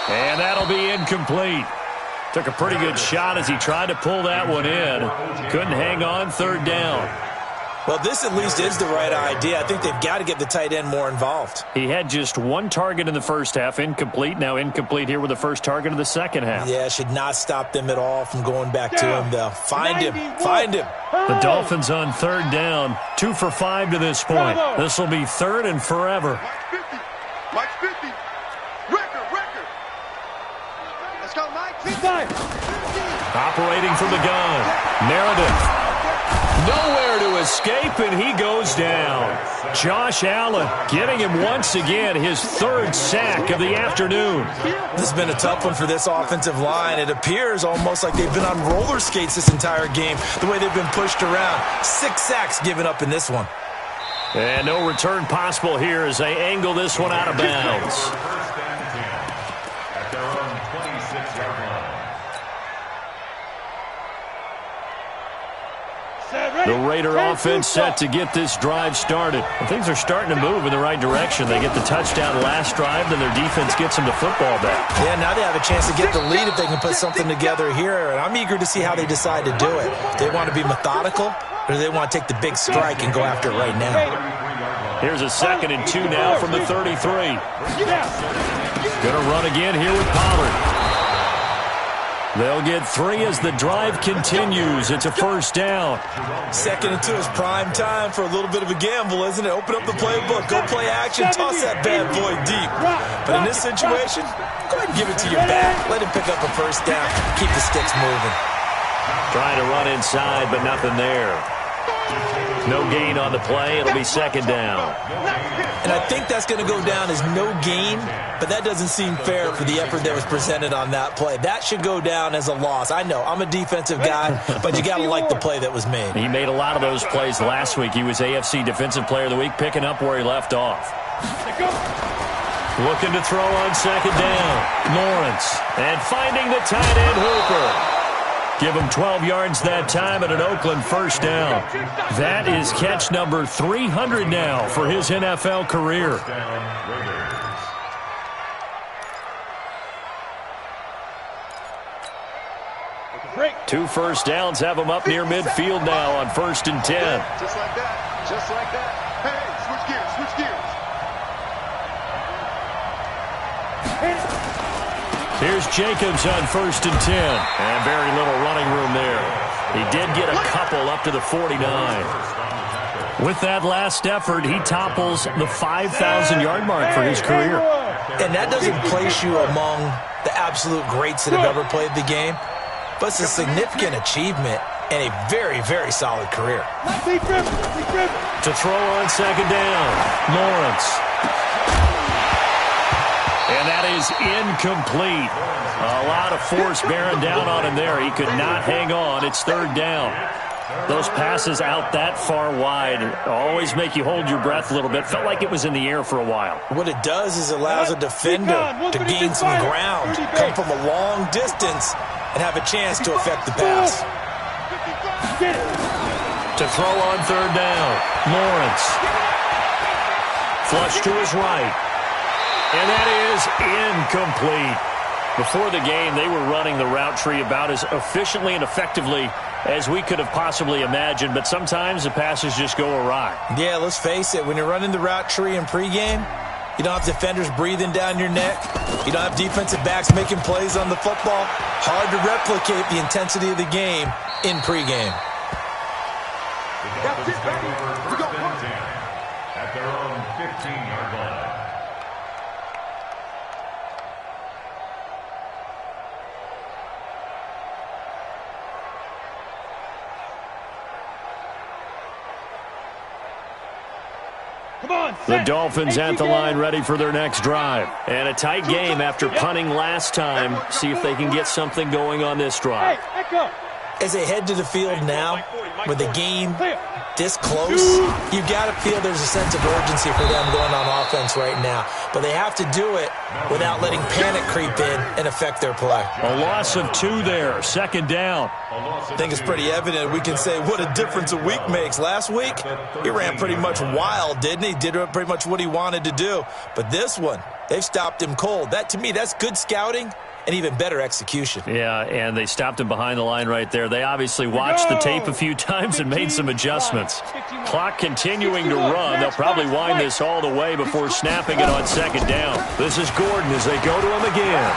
And that'll be incomplete. Took a pretty good shot as he tried to pull that one in. Couldn't hang on, 3rd down. Well, this at least is the right idea. I think they've got to get the tight end more involved. He had just 1 target in the first half, incomplete. Now incomplete here with the first target of the second half. Yeah, should not stop them at all from going back to him, though. Find him. Find him. The Dolphins on 3rd down. 2 for 5 to this point. This will be 3rd and forever. Mike's 50. Record. Let's go, Mike. 50. Operating from the gun. Meredith. Nowhere to escape, and he goes down. Josh Allen getting him once again his 3rd sack of the afternoon. This has been a tough one for this offensive line. It appears almost like they've been on roller skates this entire game, the way they've been pushed around. 6 sacks given up in this one. And no return possible here as they angle this one out of bounds. First and 10 at their own 26-yard line. The Raider offense set to get this drive started. And things are starting to move in the right direction. They get the touchdown last drive, then their defense gets them the football back. Yeah, now they have a chance to get the lead if they can put something together here. And I'm eager to see how they decide to do it. They want to be methodical, or do they want to take the big strike and go after it right now? Here's a 2nd and 2 now from the 33. Going to run again here with Pollard. They'll get 3 as the drive continues. It's a first down. 2nd and 2 is prime time for a little bit of a gamble, isn't it? Open up the playbook, go play action, toss that bad boy deep. But in this situation, go ahead and give it to your back. Let him pick up a first down. Keep the sticks moving. Trying to run inside, but nothing there. No gain on the play. It'll be 2nd down. And I think that's going to go down as no gain, but that doesn't seem fair for the effort that was presented on that play. That should go down as a loss. I know, I'm a defensive guy, but you got to like the play that was made. He made a lot of those plays last week. He was AFC Defensive Player of the Week, picking up where he left off. Looking to throw on 2nd down. Lawrence. And finding the tight end Hooper. Give him 12 yards that time and an Oakland first down. That is catch number 300 now for his NFL career. 2 first downs have him up near midfield now on 1st and 10. Just like that. Just like that. Hey, switch gears. Switch gears. Here's Jacobs on 1st and 10. And very little running room there. He did get a couple up to the 49. With that last effort, he topples the 5,000-yard mark for his career. And that doesn't place you among the absolute greats that have ever played the game, but it's a significant achievement and a very, very solid career. To throw on 2nd down, Lawrence. And that is is incomplete. A lot of force bearing down on him there. He could not hang on. It's third down. Those passes out that far wide always make you hold your breath a little bit. Felt like it was in the air for a while. What it does is allows a defender to gain some ground, come from a long distance, and have a chance to affect the pass. To throw on third down, Lawrence. Flush to his right. And that is incomplete. Before the game, they were running the route tree about as efficiently and effectively as we could have possibly imagined, but sometimes the passes just go awry. Yeah, let's face it. When you're running the route tree in pregame, you don't have defenders breathing down your neck. You don't have defensive backs making plays on the football. Hard to replicate the intensity of the game in pregame. That's it, baby. We're going at their own 15-yard line. The Dolphins at the line ready for their next drive. And a tight game after punting last time. See if they can get something going on this drive. As they head to the field now, with the game this close, you've got to feel there's a sense of urgency for them going on offense right now. But they have to do it without letting panic creep in and affect their play. A loss of 2 there, second down. I think it's pretty evident. We can say what a difference a week makes. Last week, he ran pretty much wild, didn't he? Did pretty much what he wanted to do. But this one, they've stopped him cold. That, to me, that's good scouting and even better execution. Yeah, and they stopped him behind the line right there. They obviously watched the tape a few times and made some adjustments. Clock continuing to run. They'll probably wind this all the way before snapping it on second down. This is Gordon as they go to him again.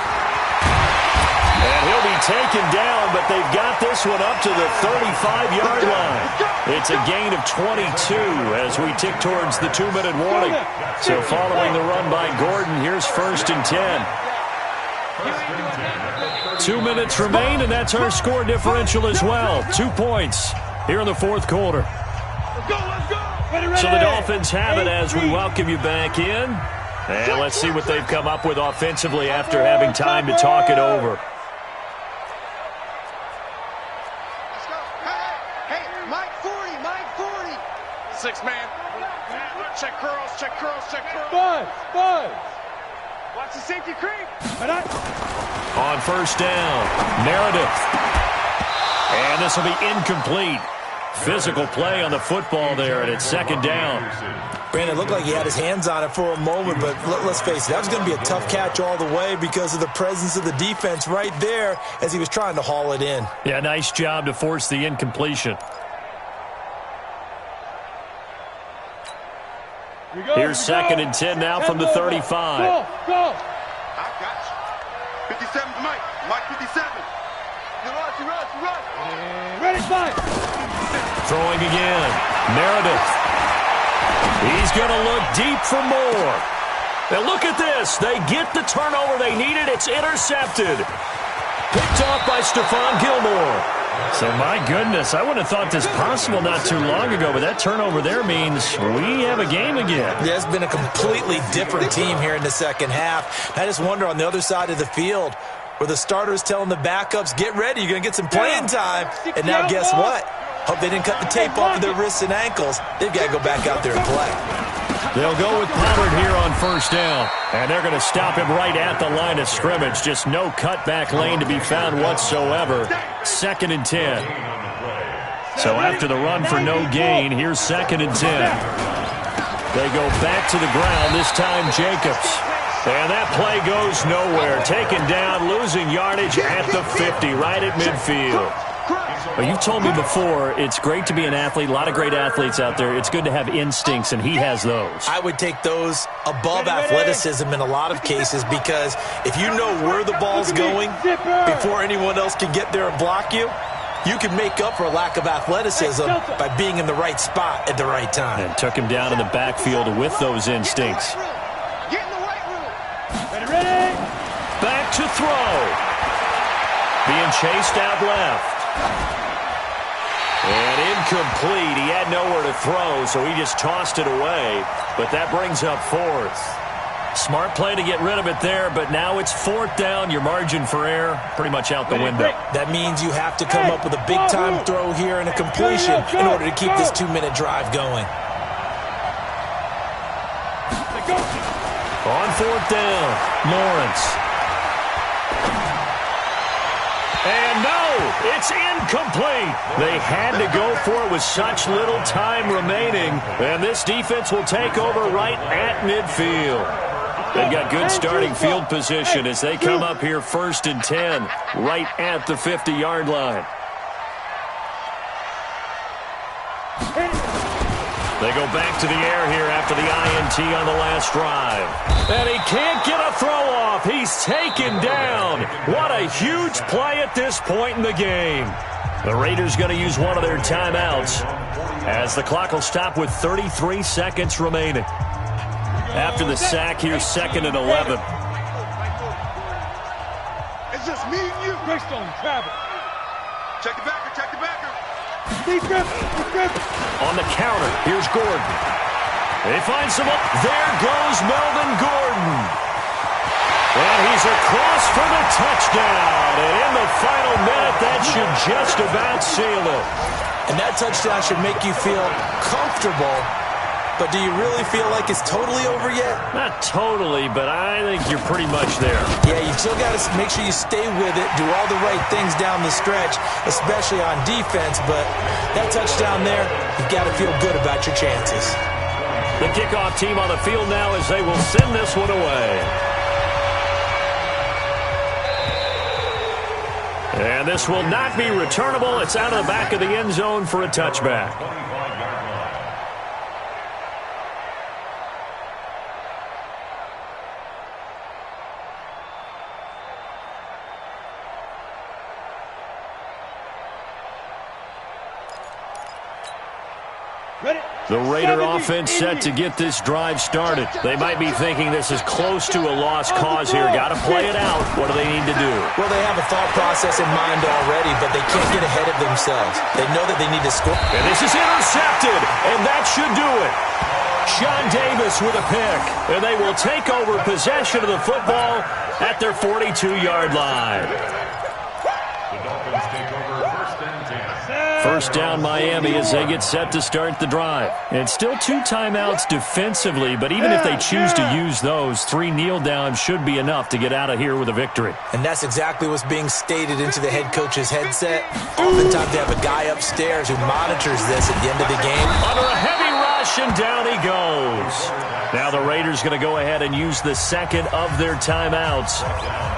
And he'll be taken down, but they've got this one up to the 35-yard line. It's a gain of 22 as we tick towards the 2-minute warning. So following the run by Gordon, here's 1st and 10. 2 minutes remain, and that's our score differential as well. 2 points here in the fourth quarter. So the Dolphins have it as we welcome you back in. And let's see what they've come up with offensively after having time to talk it over. Let's go. Hey, Mike 40, Mike 40. 6-man. Check curls, check curls, check curls. Buzz. Watch the safety creep. On first down, Meredith. And this will be incomplete. Physical play on the football there, and it's second down. Brandon, it looked like he had his hands on it for a moment, but let's face it, that was going to be a tough catch all the way because of the presence of the defense right there as he was trying to haul it in. Yeah, nice job to force the incompletion. Here's 2nd and 10 now from the 35. Go. I got you. 57's Mike. Mike 57. You run. Ready, fight. Throwing again. Meredith. He's going to look deep for more. Now look at this. They get the turnover they needed. It's intercepted. Picked off by Stephon Gilmore. So, my goodness, I wouldn't have thought this possible not too long ago, but that turnover there means we have a game again. Yeah, it's been a completely different team here in the second half. I just wonder on the other side of the field where the starters telling the backups, get ready, you're going to get some playing time. And now guess what? Hope they didn't cut the tape off of their wrists and ankles. They've got to go back out there and play. They'll go with Pollard here on first down. And they're going to stop him right at the line of scrimmage. Just no cutback lane to be found whatsoever. 2nd and 10. So after the run for no gain, here's 2nd and 10. They go back to the ground, this time Jacobs. And that play goes nowhere. Taken down, losing yardage at the 50, right at midfield. Well, you've told me before, it's great to be an athlete. A lot of great athletes out there. It's good to have instincts, and he has those. I would take those above athleticism in a lot of cases because if you know where the ball's going before anyone else can get there and block you, you can make up for a lack of athleticism by being in the right spot at the right time. And took him down in the backfield with those instincts. Get in the right room. Ready. Back to throw. Being chased out left. And incomplete. He had nowhere to throw, so he just tossed it away. But that brings up 4th. Smart play to get rid of it there, but now it's 4th down. Your margin for error pretty much out the window. That means you have to come up with a big-time throw here and a completion in order to keep this 2-minute drive going. On 4th down, Lawrence. And no, it's incomplete. They had to go for it with such little time remaining, and this defense will take over right at midfield. They've got good starting field position as they come up here 1st and 10, right at the 50-yard line. They go back to the air here after the INT on the last drive. And he can't get a throw off. He's taken down. What a huge play at this point in the game. The Raiders going to use one of their timeouts as the clock will stop with 33 seconds remaining. After the sack here, 2nd and 11. It's just me and you. Greystone travel. Check the backer, check the backer. On the counter, here's Gordon. They find some up. There goes Melvin Gordon. And he's across for the touchdown. And in the final minute, that should just about seal it. And that touchdown should make you feel comfortable. But do you really feel like it's totally over yet? Not totally, but I think you're pretty much there. Yeah, you still got to make sure you stay with it, do all the right things down the stretch, especially on defense. But that touchdown there, you've got to feel good about your chances. The kickoff team on the field now as they will send this one away. And this will not be returnable. It's out of the back of the end zone for a touchback. The Raider offense set to get this drive started. They might be thinking this is close to a lost cause here. Got to play it out. What do they need to do? Well, they have a thought process in mind already, but they can't get ahead of themselves. They know that they need to score. And this is intercepted, and that should do it. Sean Davis with a pick, and they will take over possession of the football at their 42-yard line. First down Miami as they get set to start the drive. And still 2 timeouts defensively, but even if they choose to use those, 3 kneel downs should be enough to get out of here with a victory. And that's exactly what's being stated into the head coach's headset. Oftentimes they have a guy upstairs who monitors this at the end of the game. Under a heavy rush, and down he goes. Now the Raiders going to go ahead and use the second of their timeouts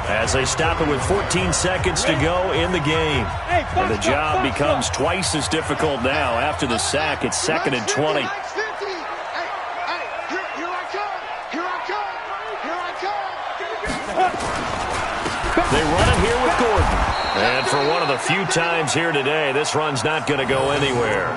as they stop it with 14 seconds to go in the game. And the job becomes twice as difficult now. After the sack, it's 2nd and 20. They run it here with Gordon. And for one of the few times here today, this run's not going to go anywhere.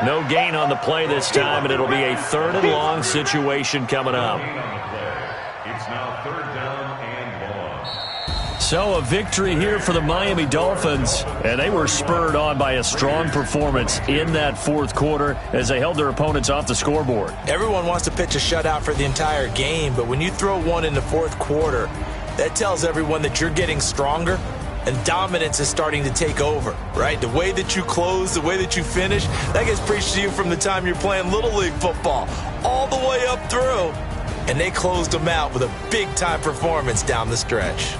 No gain on the play this time, and it'll be a 3rd and long situation coming up. It's now 3rd down and long. So a victory here for the Miami Dolphins, and they were spurred on by a strong performance in that 4th quarter as they held their opponents off the scoreboard. Everyone wants to pitch a shutout for the entire game, but when you throw one in the 4th quarter, that tells everyone that you're getting stronger and dominance is starting to take over, right? The way that you close, the way that you finish, that gets preached to you from the time you're playing Little League football all the way up through. And they closed them out with a big-time performance down the stretch.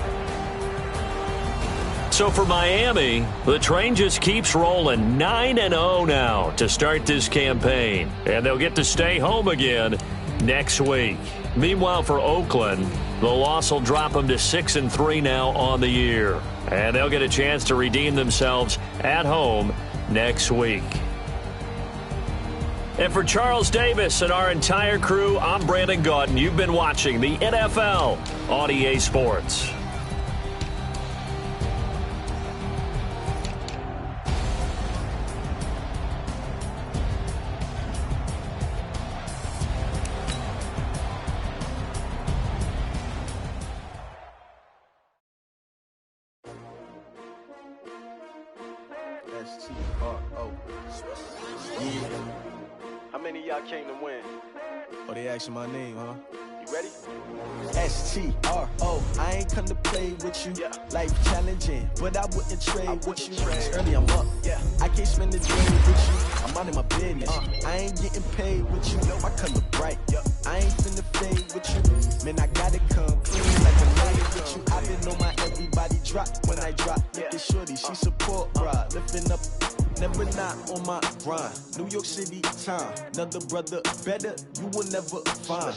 So for Miami, the train just keeps rolling 9-0 now to start this campaign. And they'll get to stay home again next week. Meanwhile, for Oakland, the loss will drop them to 6-3 now on the year. And they'll get a chance to redeem themselves at home next week. And for Charles Davis and our entire crew, I'm Brandon Gaudin. You've been watching the NFL on EA Sports. How many of y'all came to win? Oh, they asking my name, huh? You Ready? STRO, I ain't come to play with you. Life challenging, but I wouldn't trade with you. It's early, I'm up. I can't spend the day with you. I'm out in my business. I ain't getting paid with you. My color bright. I ain't finna fade with you. Man, I gotta come clean like a lady with you. I've been on my everybody drop when I drop. Look at shorty, she support bra. Lifting up, never not on my grind. New York City time. Another brother better, you will never find.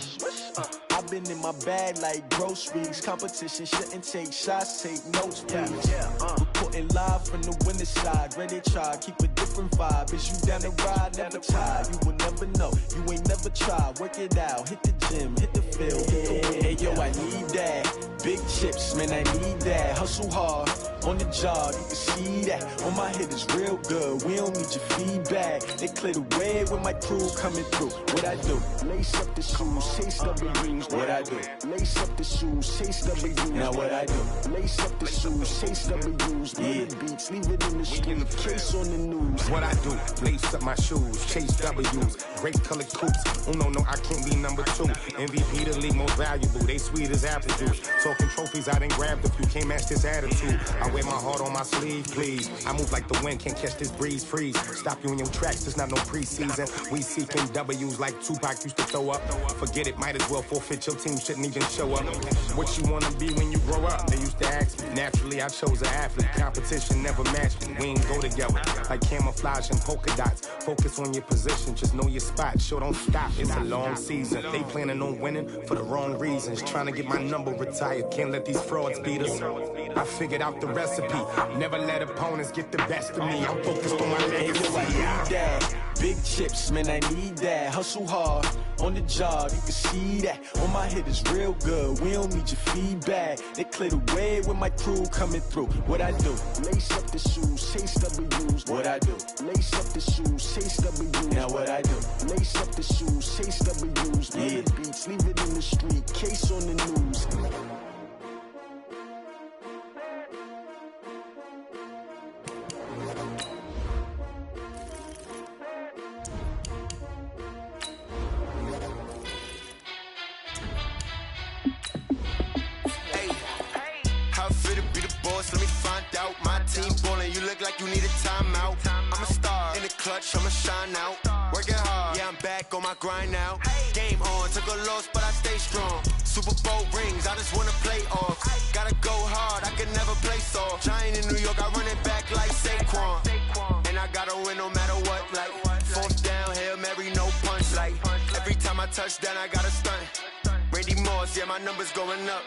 I've been in my bag like groceries. Competition shouldn't take shots, take notes, please. Reporting live from the winner's side. Ready to try, keep a different vibe. Is you down the ride, never tired. You will never know, you ain't never tried. Work it out, hit the gym, hit the field, hit the wind. Hey yo, I need that. Big chips, man, I need that. Hustle hard, on the job, you can see that. On my head is real good, we don't need your feedback. They clear the way with my crew coming through. What I do? Lace up the shoes, chase W's. What I do? Lace up the shoes, chase W's. Now what I do? Lace up the shoes, chase W's. Big beats, leave it in the street, case on the news. What I do? Lace up my shoes, chase W's. Great colored coops. Oh no, I can't be number 2. MVP the league most valuable. They sweet as apple juice. Talking trophies, I done grabbed a few. Can't match this attitude. I wear my heart on my sleeve, please. I move like the wind, can't catch this breeze, freeze. Stop you in your tracks, there's not no preseason. We seeking W's like Tupac used to throw up. Forget it, might as well forfeit, your team shouldn't even show up. What you wanna be when you grow up? They used to ask me. Naturally, I chose an athlete. Competition never matched me. We ain't go together. Like camouflage and polka dots. Focus on your position, just know your spot. Show don't stop, it's a long season. They planning on winning for the wrong reasons. Trying to get my number retired, can't let these frauds beat us. I figured out the recipe. Never let opponents get the best of me. I'm focused on my legacy. I need that. Big chips, man, I need that. Hustle hard, on the job, you can see that. On my head is real good, we don't need your feedback. They clear the way with my crew coming through. What I do? Lace up the shoes, chase W's. What I do? Lace up the shoes, chase W's. Now what I do? Lace up the shoes, chase W's. Big beats, leave it in the street, case on the news. Let me find out. My team ballin', you look like you need a timeout. I'm a star in the clutch, I'ma shine out. Working hard, yeah, I'm back on my grind now. Game on, took a loss, but I stay strong. Super Bowl rings, I just wanna play off. Gotta go hard, I can never play soft. Giant in New York, I run it back like Saquon. And I gotta win no matter what, like 4th down, Hail Mary, no punch. Like every time I touch down, I gotta stunt. Randy Moss, yeah, my numbers going up.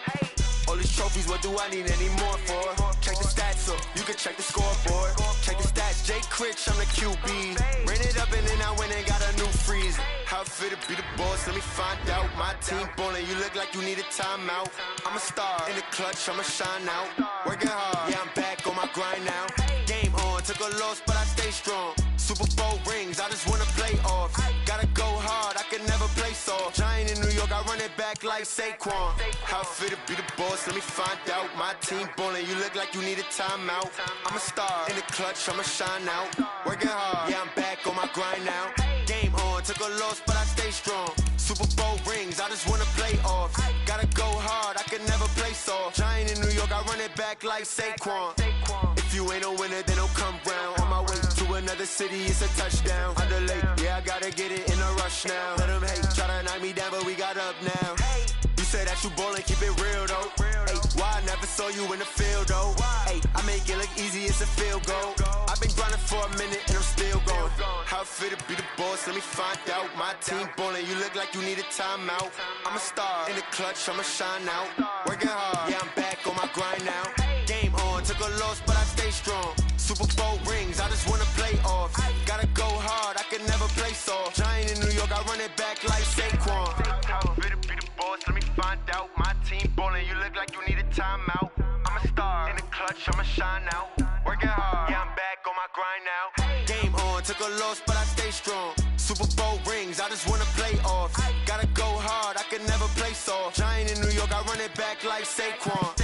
All these trophies, what do I need any more for? Check the stats up, you can check the scoreboard. Check the stats, Jay Critch, I'm the QB. Ran it up and then I went and got a new freeze. How fit to be the boss, let me find out. My team ballin', you look like you need a timeout. I'm a star in the clutch, I'ma shine out. Working hard, yeah, I'm back on my grind now. Game on, took a loss, but I stay strong. Super Bowl rings, I just wanna play off. Gotta go hard, I can never play soft. Giant in New York, I run it back like Saquon. How fit to be the boss, let me find out. My team ballin', you look like you need a timeout. I'm a star in the clutch, I'ma shine out. Working hard, yeah, I'm back on my grind now. Game on, took a loss, but I stay strong. Super Bowl rings, I just wanna play off. Gotta go hard, I can never play soft. Giant in New York, I run it back like Saquon. If you ain't a winner, then don't come round. On my way to another city, it's a touchdown. Under late, yeah, I gotta get it in a rush now. Let them hate, try to knock me down, but we got up now. You say that you ballin', keep it real though. Hey, why I never saw you in the field though? Hey, I make it look easy, it's a field goal. I've been grinding for a minute and I'm still going. How fit to be the boss, let me find out. My team ballin', you look like you need a timeout. I'm a star in the clutch, I'ma shine out. Working hard, yeah, I'm back on my grind now. Game on, took a loss, but I stay strong. Super Bowl rings, I just wanna play off. Gotta go hard, I can never play soft. Giant in New York, I run it back like Saquon. How fit to be the boss, let me find out. My team ballin', you look like you need a timeout. I'm a star in the clutch, I'ma shine out. Working hard, yeah, I'm back on my grind now. Game on, took a loss, but I stay strong. Super Bowl rings, I just wanna play off. Gotta go hard, I can never play soft. Giant in New York, I run it back like Saquon.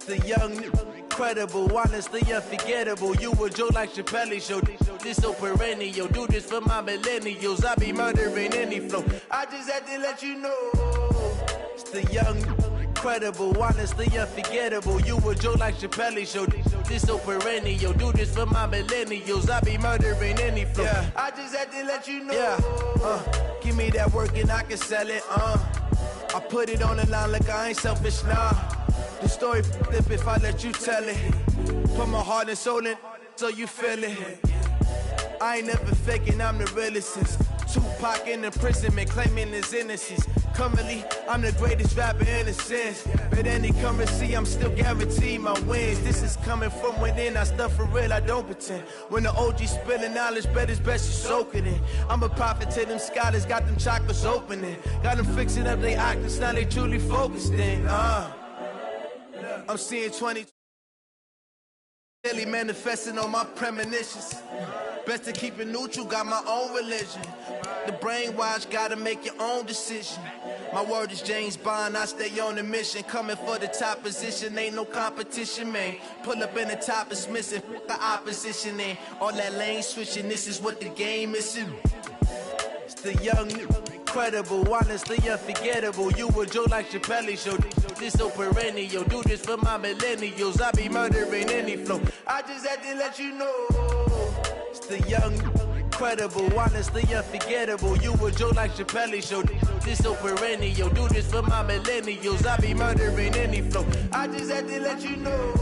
The young, incredible, honestly unforgettable. You a joke like Chappelle Show. This so perennial. Do this for my millennials. I be murdering any flow. I just had to let you know. It's the young, incredible, honestly unforgettable. You a joke like Chappelle Show. This so perennial. Do this for my millennials. I be murdering any flow. Yeah. I just had to let you know. Yeah. Give me that work and I can sell it. I put it on the line like I ain't selfish, nah. The story flip if I let you tell it. Put my heart and soul in so you feel it. I ain't never faking, I'm the realest since Tupac in imprisonment, claiming his innocence. Currently, I'm the greatest rapper in a sense. But any currency, I'm still guaranteed my wins. This is coming from within, I stuff for real, I don't pretend. When the OG spilling knowledge, bet it's best you soak it in. I'm a prophet to them scholars, got them chakras opening. Got them fixing up their octaves, now they truly focused in. I'm seeing 20 really manifesting on my premonitions. Best to keep it neutral, got my own religion. The brainwash, gotta make your own decision. My word is James Bond, I stay on a mission. Coming for the top position, ain't no competition, man. Pull up in the top is missing, the opposition in. All that lane switching, this is what the game is. It's the young, incredible, honestly unforgettable. You a joke like Chappelle Show. This so perennial. Do this for my millennials. I be murdering any flow. I just had to let you know. It's the young, incredible, honestly unforgettable. You a joke like Chappelle Show. This so perennial. Do this for my millennials. I be murdering any flow. I just had to let you know.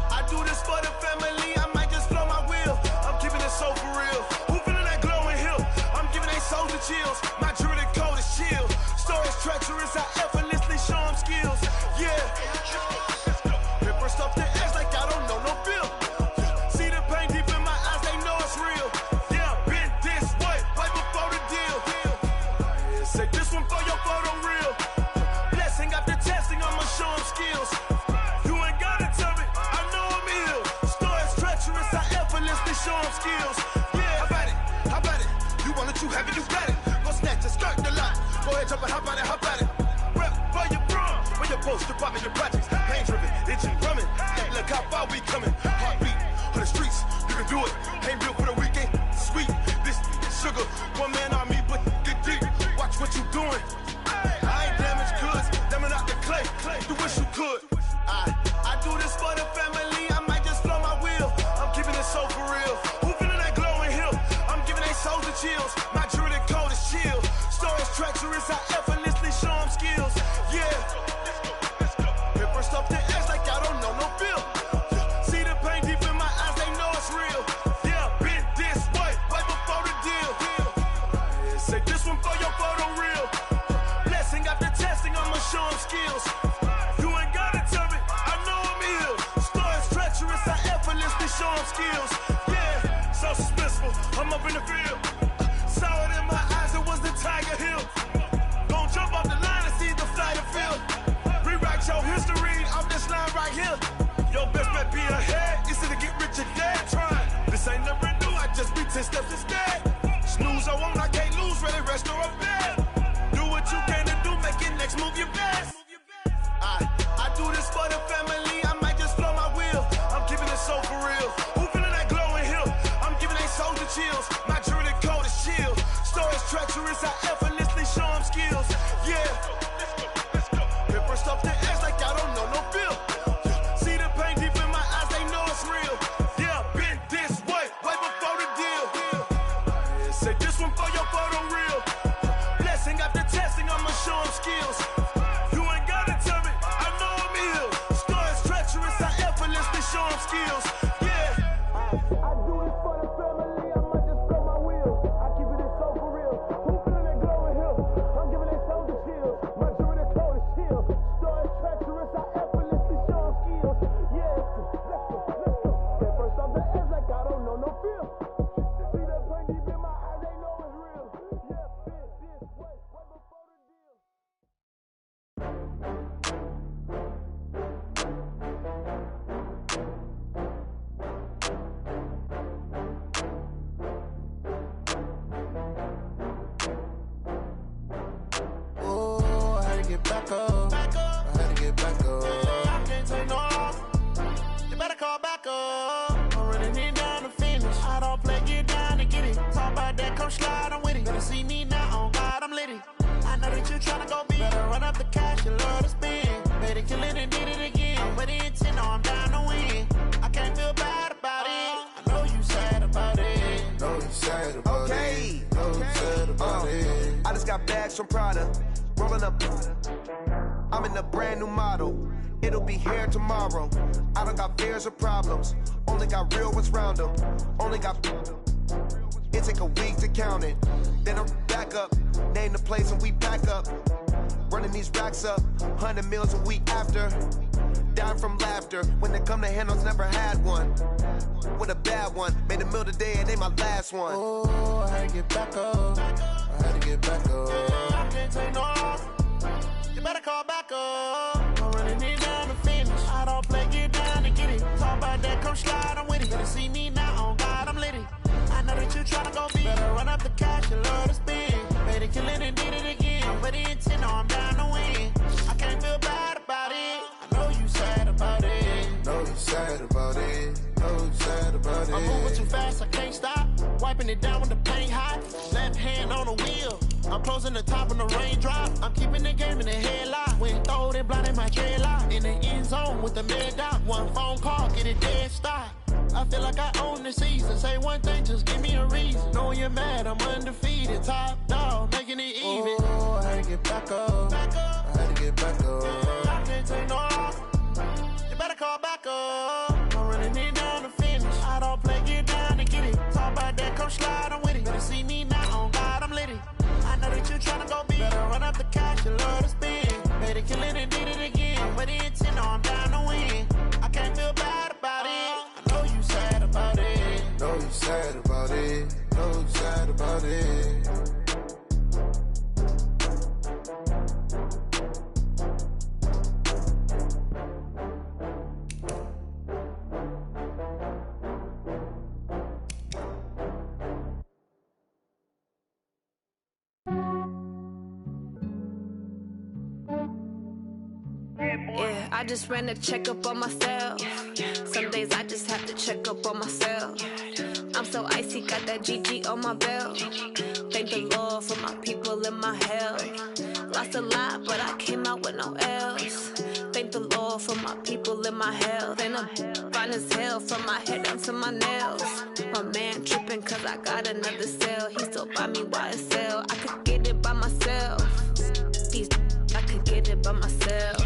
I do this for the family, I might just blow my wheel. I'm keeping it so for real. Who feeling that glowing hill? I'm giving they souls the chills. My druidic code is chill. Stories treacherous, I effortlessly show them skills. Yeah. Paper stuff to edge like I don't know no feel. See the pain deep in my eyes, they know it's real. Yeah, been this way, right before the deal. Say this one for your photo reel. Blessing after testing, I'ma show them skills. Show them skills. Yeah, how about it? You want it, you have it, you got it. Go snatch it, skirt the lot. Go ahead, jump it, how about it? Rep for your bro, for your poster, popping your projects. Pain driven, itching, drumming. Look how far we coming. Heartbeat on the streets, you can do it. Ain't built for the weekend, sweet. This sugar, one man army, but get deep. Watch what you doing. I ain't damaged goods, damn it out the clay. You wish you could. I do this for the family, I might just blow my wheel. I'm keeping it so for real. Who feeling that glowing hill? I'm giving they souls the chills. My druidic code is chill. Stories treacherous, I effortlessly show them skills. Yeah. Paper stuff to edge like I don't know no feel. See the pain deep in my eyes, they know it's real. Yeah, been this way, right before the deal. Say this one for your photo reel. Blessing after testing, I'ma show them skills. You ain't gotta tell me, I know I'm ill. Stories treacherous, I effortlessly show them skills. Yeah, so suspenseful, I'm up in the field. Saw it in my eyes, it was the Tiger Hill. Gon' jump off the line and see the flight of field. Rewrite your history off this line right here. Your best bet be ahead, it's to get rich or dead trying. This ain't never new, I just be 10 steps instead. Snooze, I won't, I can't lose, ready, rest or a bed. Do what you can to do, make it next move your best. I do this for the family, I might just blow my wheel. I'm keeping it so for real. Who feeling that glowing hill? I'm giving they souls the chills. My druidic code is chill. Stories treacherous, I effortlessly show them skills. Yeah. Paper stuff to edge like I don't know no feel. See the pain deep in my eyes, they know it's real. Yeah, been this way, right before the deal. Say this one for your photo reel. Blessing after testing, I'ma show them skills. You ain't gotta tell me, I know I'm ill. Stories treacherous, I effortlessly show them skills. Yeah. I do this for the family, I might just blow my wheel. I keep it so for real. Who feeling that glowing hill? I'm giving they souls the chills. My druidic code is chill. Stories treacherous, I effortlessly show them skills. Yeah. Let's go. Get first off the edge like I don't know no feel. See that pain deep running it down to finish. I don't play, get down to get it. Talk about that, come slide, I'm with it. Better see me now, on God, I'm litty. I know that you tryna go big. Better run up the cash, you love to spend. Better kill it and did it again. With the intent, no, I'm down to win. I can't feel bad about it. I know you sad about it. Know you sad about it. Know you sad about it. I just got bags from Prada. Rolling up. I'm in a brand new model. It'll be here tomorrow. I don't got fears or problems. Only got real ones round them. Only got. It take a week to count it. Then I'm back up. Name the place and we pack up. Running these racks up. 100 meals a week after. Dying from laughter. When they come to handles, never had one. With a bad one. Made a meal today and they my last one. Oh, I had to get back up. I had to get back up. I can't take no off. You better call back up. I'm running it down to finish. I don't play, get down to get it. Talk about that, come slide, I'm with it. Better see me now, on God, I'm litty. I know that you tryna go big. Better run up the cash, you love to spend. Better kill it and did it again. With the intent, no, I'm down to win. I can't feel bad about it. I know you sad about it. Know you sad about it. Know you sad about it. I'm moving too fast, I can't stop. Wiping it down when the paint hot. Left hand on the wheel. I'm closing the top when the raindrop. I'm keeping the game in the headlock. When throw it blind in my dreadlock. In the end zone with the mid dot. One phone call, get it dead stop. I feel like I own the season. Say one thing, just give me a reason. Knowing you're mad, I'm undefeated. Top dog, making it even. Oh, I had to get back up. I had to get back up. I can't take no off. You better call back up. I'm running it down to finish. I don't play, get down to get it. Talk about that, come slide, I'm with it. Better see me now, on God, I'm litty. I know that you tryna go big. Better run up the cash, you love to spend. Better kill it and did it again. With the intent, no, I'm down to win. I can't feel bad about it. I know you sad about it. Know you sad about it. Know you sad about it. Yeah, I just ran a checkup on myself. Some days I just have to check up on myself. I'm so icy, got that GG on my belt. Thank the Lord for my people in my health. Lost a lot, but I came out with no L's. Thank the Lord for my people in my health. And I'm fine as hell from my head down to my nails. My man tripping cause I got another cell. He still buy me YSL. I could get it by myself. These I could get it by myself.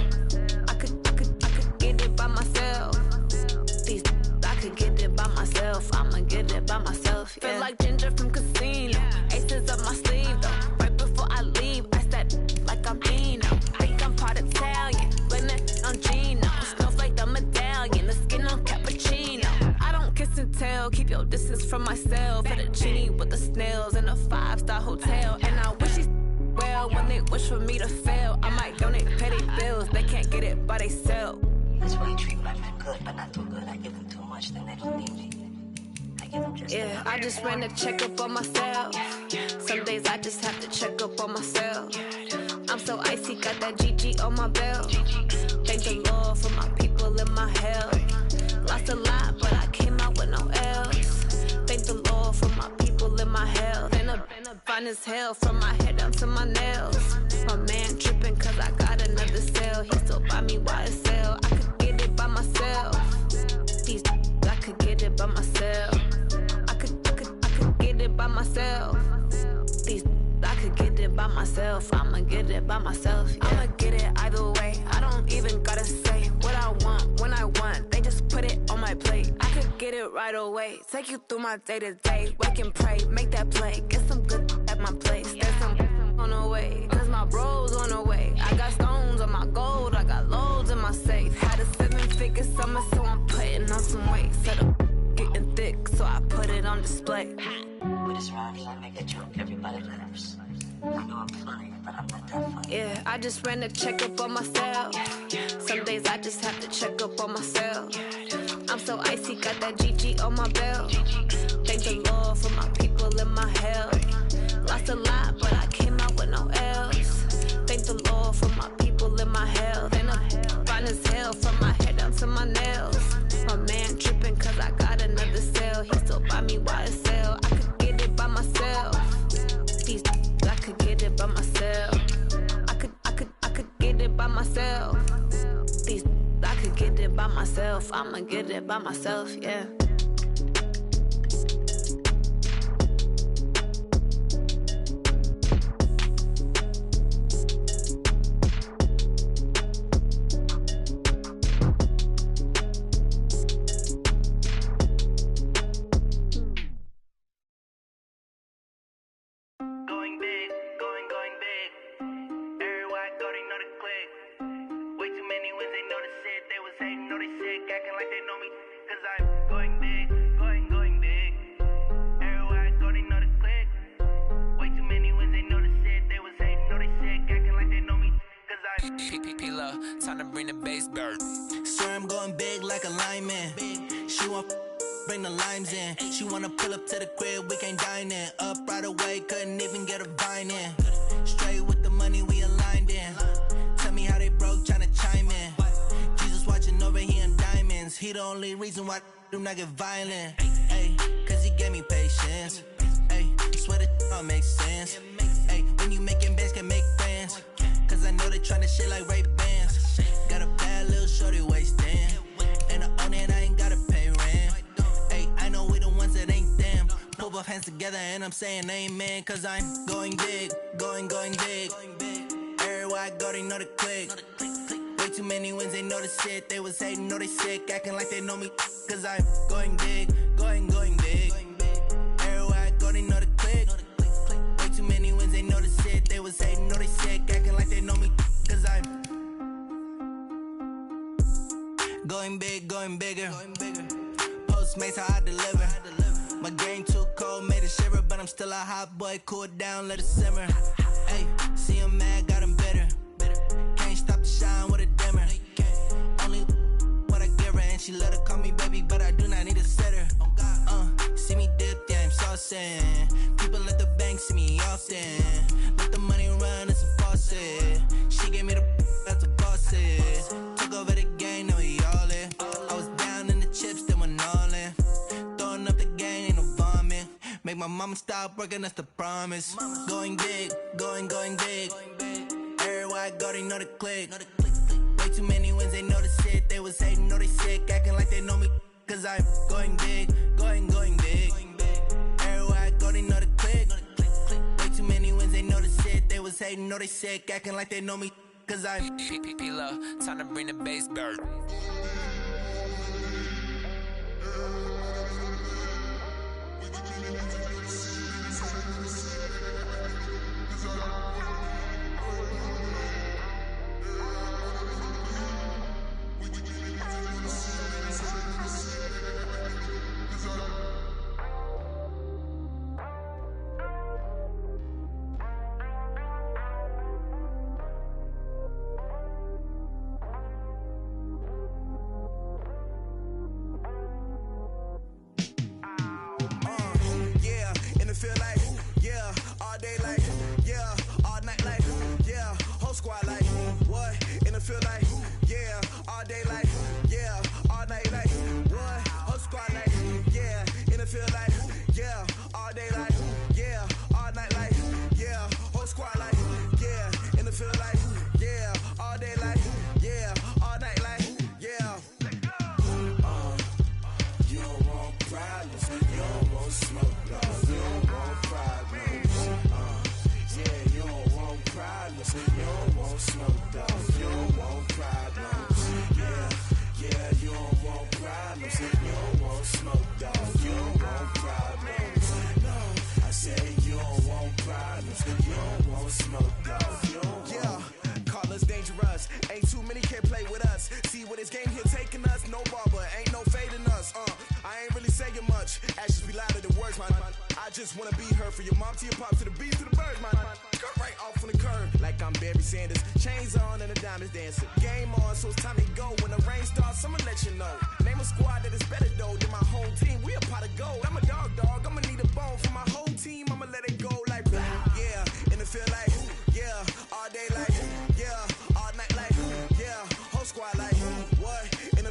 I could get it by myself. These I could get it by myself. I'ma get it by myself. Yeah. Feel like Ginger from Casino. Aces up my sleeve though. Right before I leave, I step like I'm Dino. Think I'm part Italian. Blame it on Gino. Smells like the medallion. The skin on cappuccino. I don't kiss and tell. Keep your distance from myself. For the genie with the snails in a 5-star hotel. And I wish he's well when they wish for me to fail. I might donate petty bills. They can't get it by they sell. That's why you treat my men good, but not too good. I give them too much, then they don't need me. I give them just yeah, I just ran a checkup on myself. Some days I just have to check up on myself. I'm so icy, got that GG on my belt. Thank the Lord for my people in my health. Lost a lot, but I came out with no L's. Thank the Lord for my people in my health. And I'm fine as hell from my head down to my nails. My man tripping cause I got another cell. He still buy me YSL. I could get it by myself. These I could get it by myself. I could get it by myself. These I could get it by myself. I'ma get it by myself. Yeah. I'ma get it either way. I don't even gotta say what I want when I want. They just put it on my plate. I could get it right away. Take you through my day to day. Wake and pray, make that play. Get some good at my place. There's some on the way. Cause my bros on the way. I got stones on my gold. I got loads in my safe. Had a 7-figure summer, so I'm putting on some weight. Set up getting thick, so I put it on display. With this round here, I make a joke, everybody laughs. I know I'm funny, but I'm not that funny. Yeah, I just ran a checkup on myself. Some days I just have to check up on myself. I'm so icy, got that GG on my belt. Thank the Lord for my people in my health. Lost a lot, but I came out with no L's. Thank the Lord for my people in my health. And I'm fine as hell from my head down to my nails. My man tripping cause I got another cell. sale. He still buy me YSL. I could get it by myself. These I could get it by myself. I could get it by myself. These I could get it by myself. I'ma get it by myself, yeah. Time to bring the bass bird. Swear I'm going big like a lineman. She want bring the limes in. She wanna pull up to the crib, we can't dine in. Up right away, couldn't even get a vine in. Straight with the money, we aligned in. Tell me how they broke, tryna chime in. Jesus watching over here in diamonds. He the only reason why I do not get violent. Ay, cause he gave me patience. Ay, swear that all makes sense. Ay, when you making bands, can make friends. Cause I know they tryna shit like Ray-Bans. Got a bad little shorty wasting. And I own it, I ain't gotta pay rent. Hey, I know we the ones that ain't them. Pull both hands together and I'm saying amen. Cause I'm going big, going big. Everywhere I go, they know the click. Way too many wins, they know the shit. They was hating, know they sick, acting like they know me. Cause I'm going big, going big. Everywhere I go, they know the click. Way too many wins, they know the shit. They was hating, know they sick, acting like they know me. Cause I'm going big, going bigger. Postmates, how I deliver. My game too cold, made it shiver. But I'm still a hot boy, cool it down, let it simmer. Hey, see him mad, got him bitter. Can't stop the shine with a dimmer. Only what I give her, and she let her call me baby, but I do not need a sitter. See me dip, yeah, I'm saucing. People at the bank see me often. Let the money run, it's a faucet. She gave me the that's a boss is. Took over the game, now we all in. I was down in the chips, then went all in. Throwing up the game, ain't no vomit. Make my mama stop working, that's the promise. Going big, going big. Everywhere I go, they know the click. Way too many wins, they know the shit. They was hating, know they sick, acting like they know me. Cause I'm going big, going big. Everywhere I go, they know the click. Way too many wins, they know the shit. They was hating, know they sick, acting like they know me. Cause I'm P-P-P-Love, time to bring the bass bird.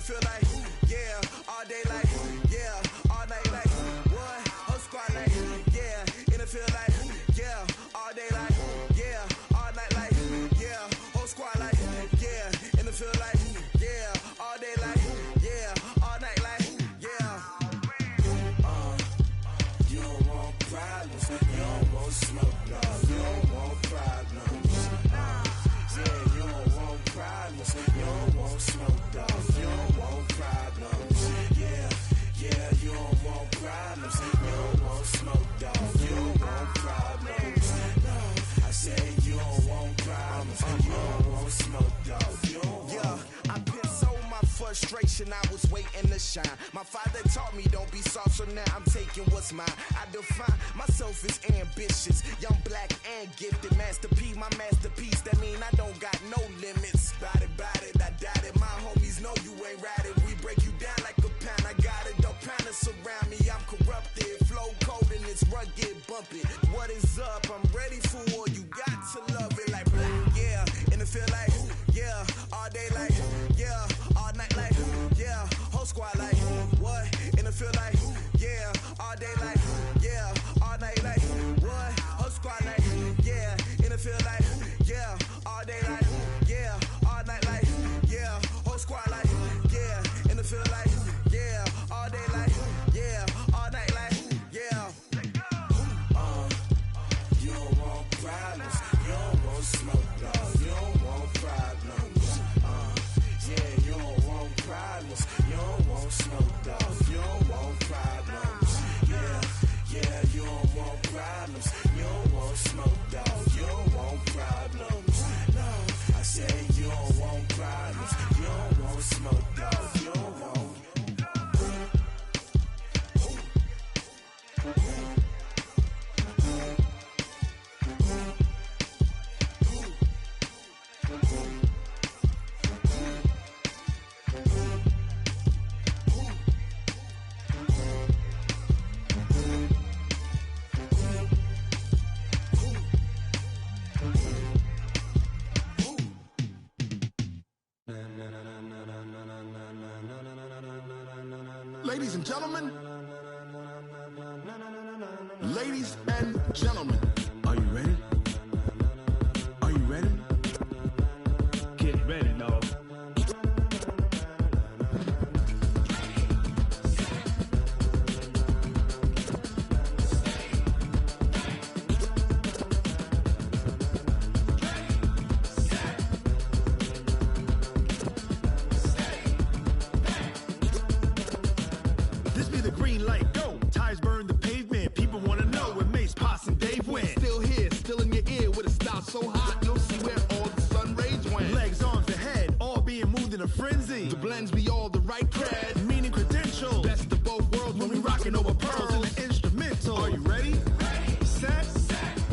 Feel like, yeah, all day like, yeah, all night like, want smoke, dog. You don't want problems. Yeah, you don't want problems. You don't want smoke, dog. You don't want problems. Yeah, you don't want problems. You don't want smoke, dog. You don't want problems. No, I said you don't want problems. You don't want smoke, dog. You don't want. I pissed so my frustration, I was waiting to shine. My father taught me don't be soft, so now I'm taking what's mine. I define myself as ambitious, young, black, and gifted. Master P, my masterpiece, that mean I don't got no limits. Bout it, I doubt it. My homies know you ain't ratted. We break you down like a pound. I got it, don't panic surround me. I'm corrupted, flow cold and it's rugged, bumpy. What is up? I'm ready for war. You got to love it like black, yeah. And it feel like, yeah, all day like, yeah, all night like, yeah, whole squad like, what? And it feel like, yeah, all day like, yeah, all night like, what? Whole squad like, yeah, and it feel like, yeah, all day like, yeah, all night like, yeah, whole squad like, yeah, and it feel like, yeah, all day like, yeah, all night like, yeah. You don't want problems. You don't want smoke, dog. You don't want problems. Yeah, you don't want problems. You don't want smoke, dog. You don't want problems. Yeah, you don't want problems. You don't want smoke, dog. You don't want problems. No, I said you don't want problems. You don't want smoke, dog. You don't want. Ladies and gentlemen, are you ready? Are you ready? Get ready, dog. This be the green light, go. Tires burn the pavement. People wanna know where Mace, Pops, and Dave went. Still here, still in your ear with a style so hot, you'll see where all the sun rays went. Legs, arms, the head, all being moved in a frenzy. The blends be all the right cred, meaning credentials. best of both worlds when we rockin' over pearls. And the instrumental. Are you ready? Set.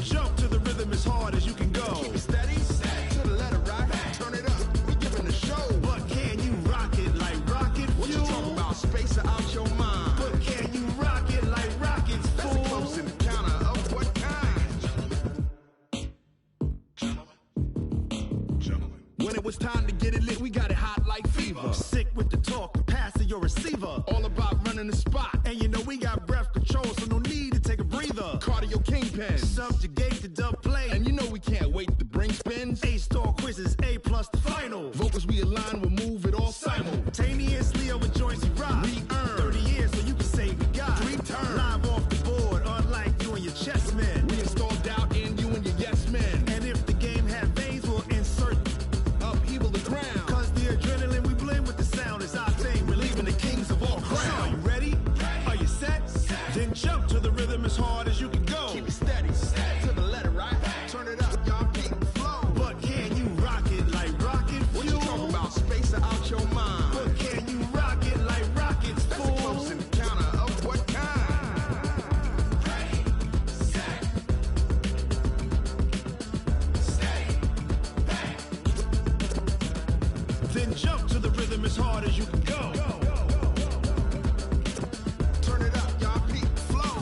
Jump to the rhythm as hard as you can go. Keep it steady, to the letter right, turn it up, we giving the show. But can you rock it like rocket fuel? What you talking about, space or out your mind? But can you rock it like rockets, That's a close encounter of what kind? Gentlemen. When it was time to get it lit, we got it hot like fever. Sick with the talk, pass it your receiver. All about running the spot. And you know we got breath control, so no need to take a breather. Cardio kingpin. Subjugate the dub play. And you know we can't wait to bring spins. A-star quizzes, A+ the final. Vocals we align, we'll move it all Simultaneously over joints we rock. We earn 30 years so you can say we got 3 turns. live off the board, unlike you and your chess men. We install doubt in you and your yes men. And if the game had veins, we'll insert Upheaval the ground. Cause the adrenaline we blend with the sound is our thing, relieving the kings of all Crown. So are you ready? Are you set? Then jump to the rhythm as hard as you can go. Keep it steady, to the letter right. Turn it up, y'all keep the flow. But can you rock it like rocket fuel? What you talking about, space or out your mind? But can you rock it like rockets, That's a fool? close encounter of what kind? Then jump to the rhythm as hard as you can go. Turn it up, y'all keep the flow.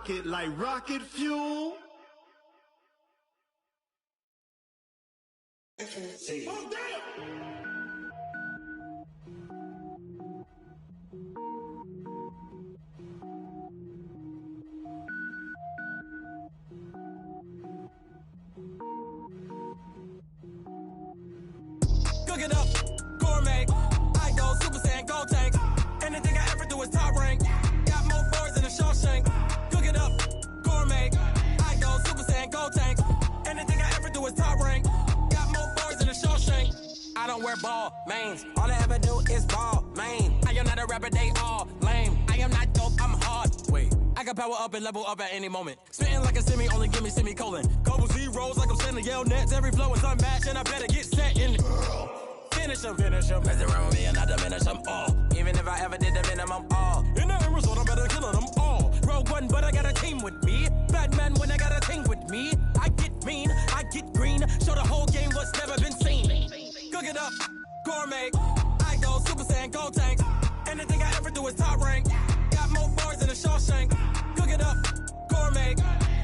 rocket like rocket fuel. Oh, damn! Cook it up, gourmet. I go Super Saiyan, gold tank. Anything I ever do is top rank. Got more boys in the Shawshank. Cook it up, gourmet. I go Super Saiyan, gold tank. Anything I ever do is top rank. Got more boys in the Shawshank. I don't wear ball mains. All I ever do is ball main. I am not a rapper, they all lame. I am not dope, I'm hard. Wait, I can power up and level up at any moment. Spitting like a semi, only give me semicolon. Couple zeros like I'm sending yell nets. Every flow is unmatched, and I better get set in. Finish them. Mess around with me and I diminish them all. Even if I ever did the minimum, all. In the end result, I better kill them all. Rogue One, but I got a team with me. Batman when I got a team with me. I get mean, I get green. Show the whole game what's never been seen. Cook it up, gourmet. I go Super Saiyan, gold tank. Anything I ever do is top rank. Got more boys in the Shawshank. Cook it up, gourmet.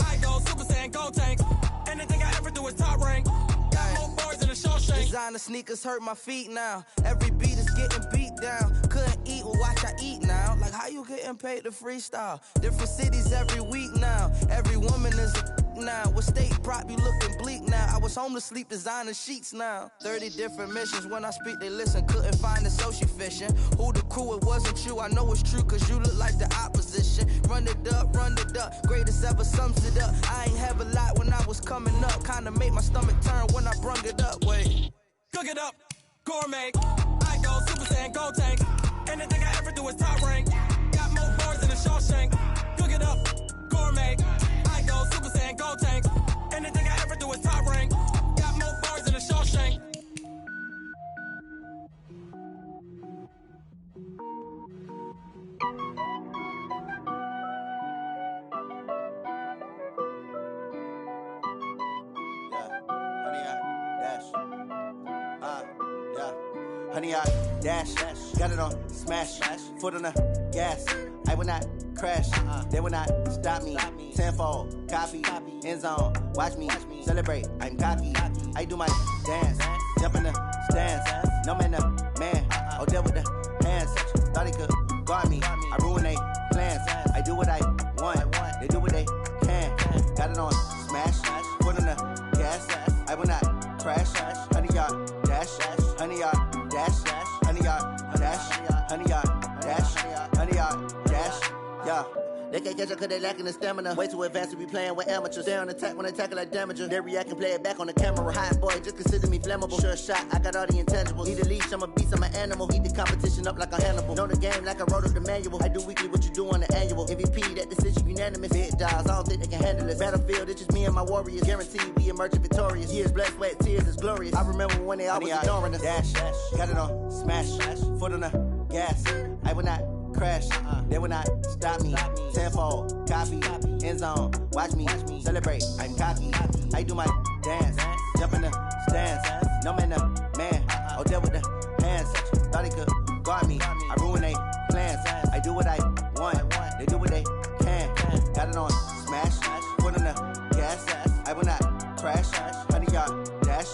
I go Super Saiyan, gold tank. Anything I ever do is top rank. Got more boys in the Shawshank. Designer sneakers hurt my feet now. Every beat is getting beat down. Couldn't eat, well watch I eat now. Like how you getting paid to freestyle? Different cities every week now. Every woman is a now. With state prop, you looking bleak now. I was home to sleep, designer sheets now. 30 different missions. When I speak, they listen. Couldn't find the social fishing. Who the crew, it wasn't you. I know it's true, cause you look like the opposition. Run it up. Greatest ever sums it up. I ain't have a lot when I was coming up. Kinda made my stomach turn when I brung it up. Wait. Cook it up, gourmet. I go Super Saiyan, gold tank. Anything I ever do is top rank. Got more boys in the Shawshank. Cook it up, gourmet. I go Super Saiyan, gold tank. Anything I ever do is top rank. Got more boys in the Shawshank. Honey, I dash, got it on smash, foot on the gas. I will not crash, they will not stop me. Tenfold, copy, end zone, watch me celebrate. I'm cocky, I do my dance, jump in the stands. No man, the man, oh, deal with the hands. Thought he could guard me, I ruin they plans. I do what I want, they do what they can. Got it on smash, foot on the gas. I will not crash, honey, y'all dash, honey, y'all dash, honey, y'all dash, honey, y'all dash, honey, y'all dash, yeah. They can't catch up cause they lacking the stamina. Way too advanced to be playing with amateurs. Stay on attack when they tackle like damager. They react and play it back on the camera. Hot boy, just consider me flammable. Sure shot, I got all the intangibles. Need a leash, I'm a beast, I'm an animal. Heat the competition up like a Hannibal. Know the game like I wrote up the manual. I do weekly what you do on the annual. MVP, that decision unanimous. Big dogs, I don't think they can handle it. Battlefield, it's just me and my warriors. Guaranteed we emerging victorious. Years, blood, sweat, tears, it's glorious. I remember when they always ignoring us. Dash, got it on smash, foot on the gas. I will not crash, they will not stop me. Tenfold, copy, end zone, watch me celebrate. I'm cocky, I do my dance, jump in the stands. No man, the man, oh, deal with the hands. Thought he could guard me, I ruin they plans. I do what I want, they do what they can. Got it on smash, foot on the gas. I will not crash, honey, y'all dash,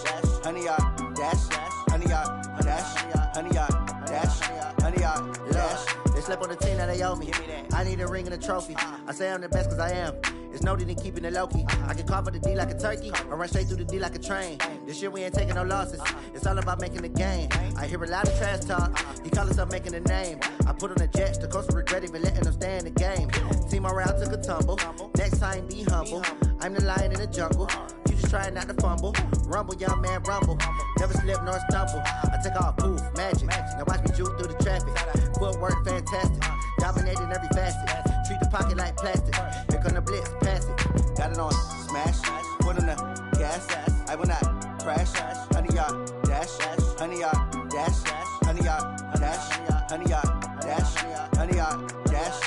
honey, y'all dash, honey, y'all dash, honey, y'all dash, honey, y'all dash. They slept on the team that they owe me. I need a ring and a trophy. I say I'm the best cause I am. It's no need in keeping it low key. I can call for the D like a turkey, or run straight through the D like a train. This year we ain't taking no losses. It's all about making the game. I hear a lot of trash talk. He call himself making a name. I put on the Jets. The coach regret even letting them stay in the game. Team around took a tumble. Next time be humble. I'm the lion in the jungle. You just trying not to fumble. Rumble, young man, rumble. Never slip nor stumble. I take off, poof, magic. Now watch me juke through the traffic. Footwork fantastic. Dominating every facet. Treat the pocket like plastic. Here come the blitz, pass it. Got it on smash. Foot on the gas. I will not crash. Honey, y'all dash. Honey, y'all dash. Honey, y'all dash. Honey, y'all dash. Honey, y'all dash.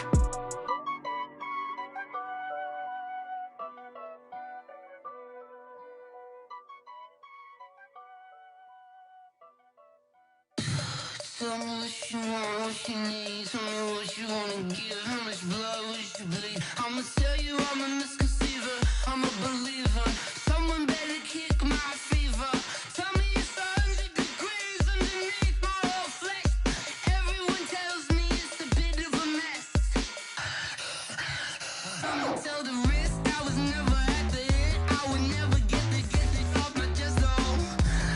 Tell me what you want, what you need. Tell me what you wanna give. How much blood would you bleed? I'ma tell you Someone tell the wrist I was never at the end. I would never get this off my chest, though.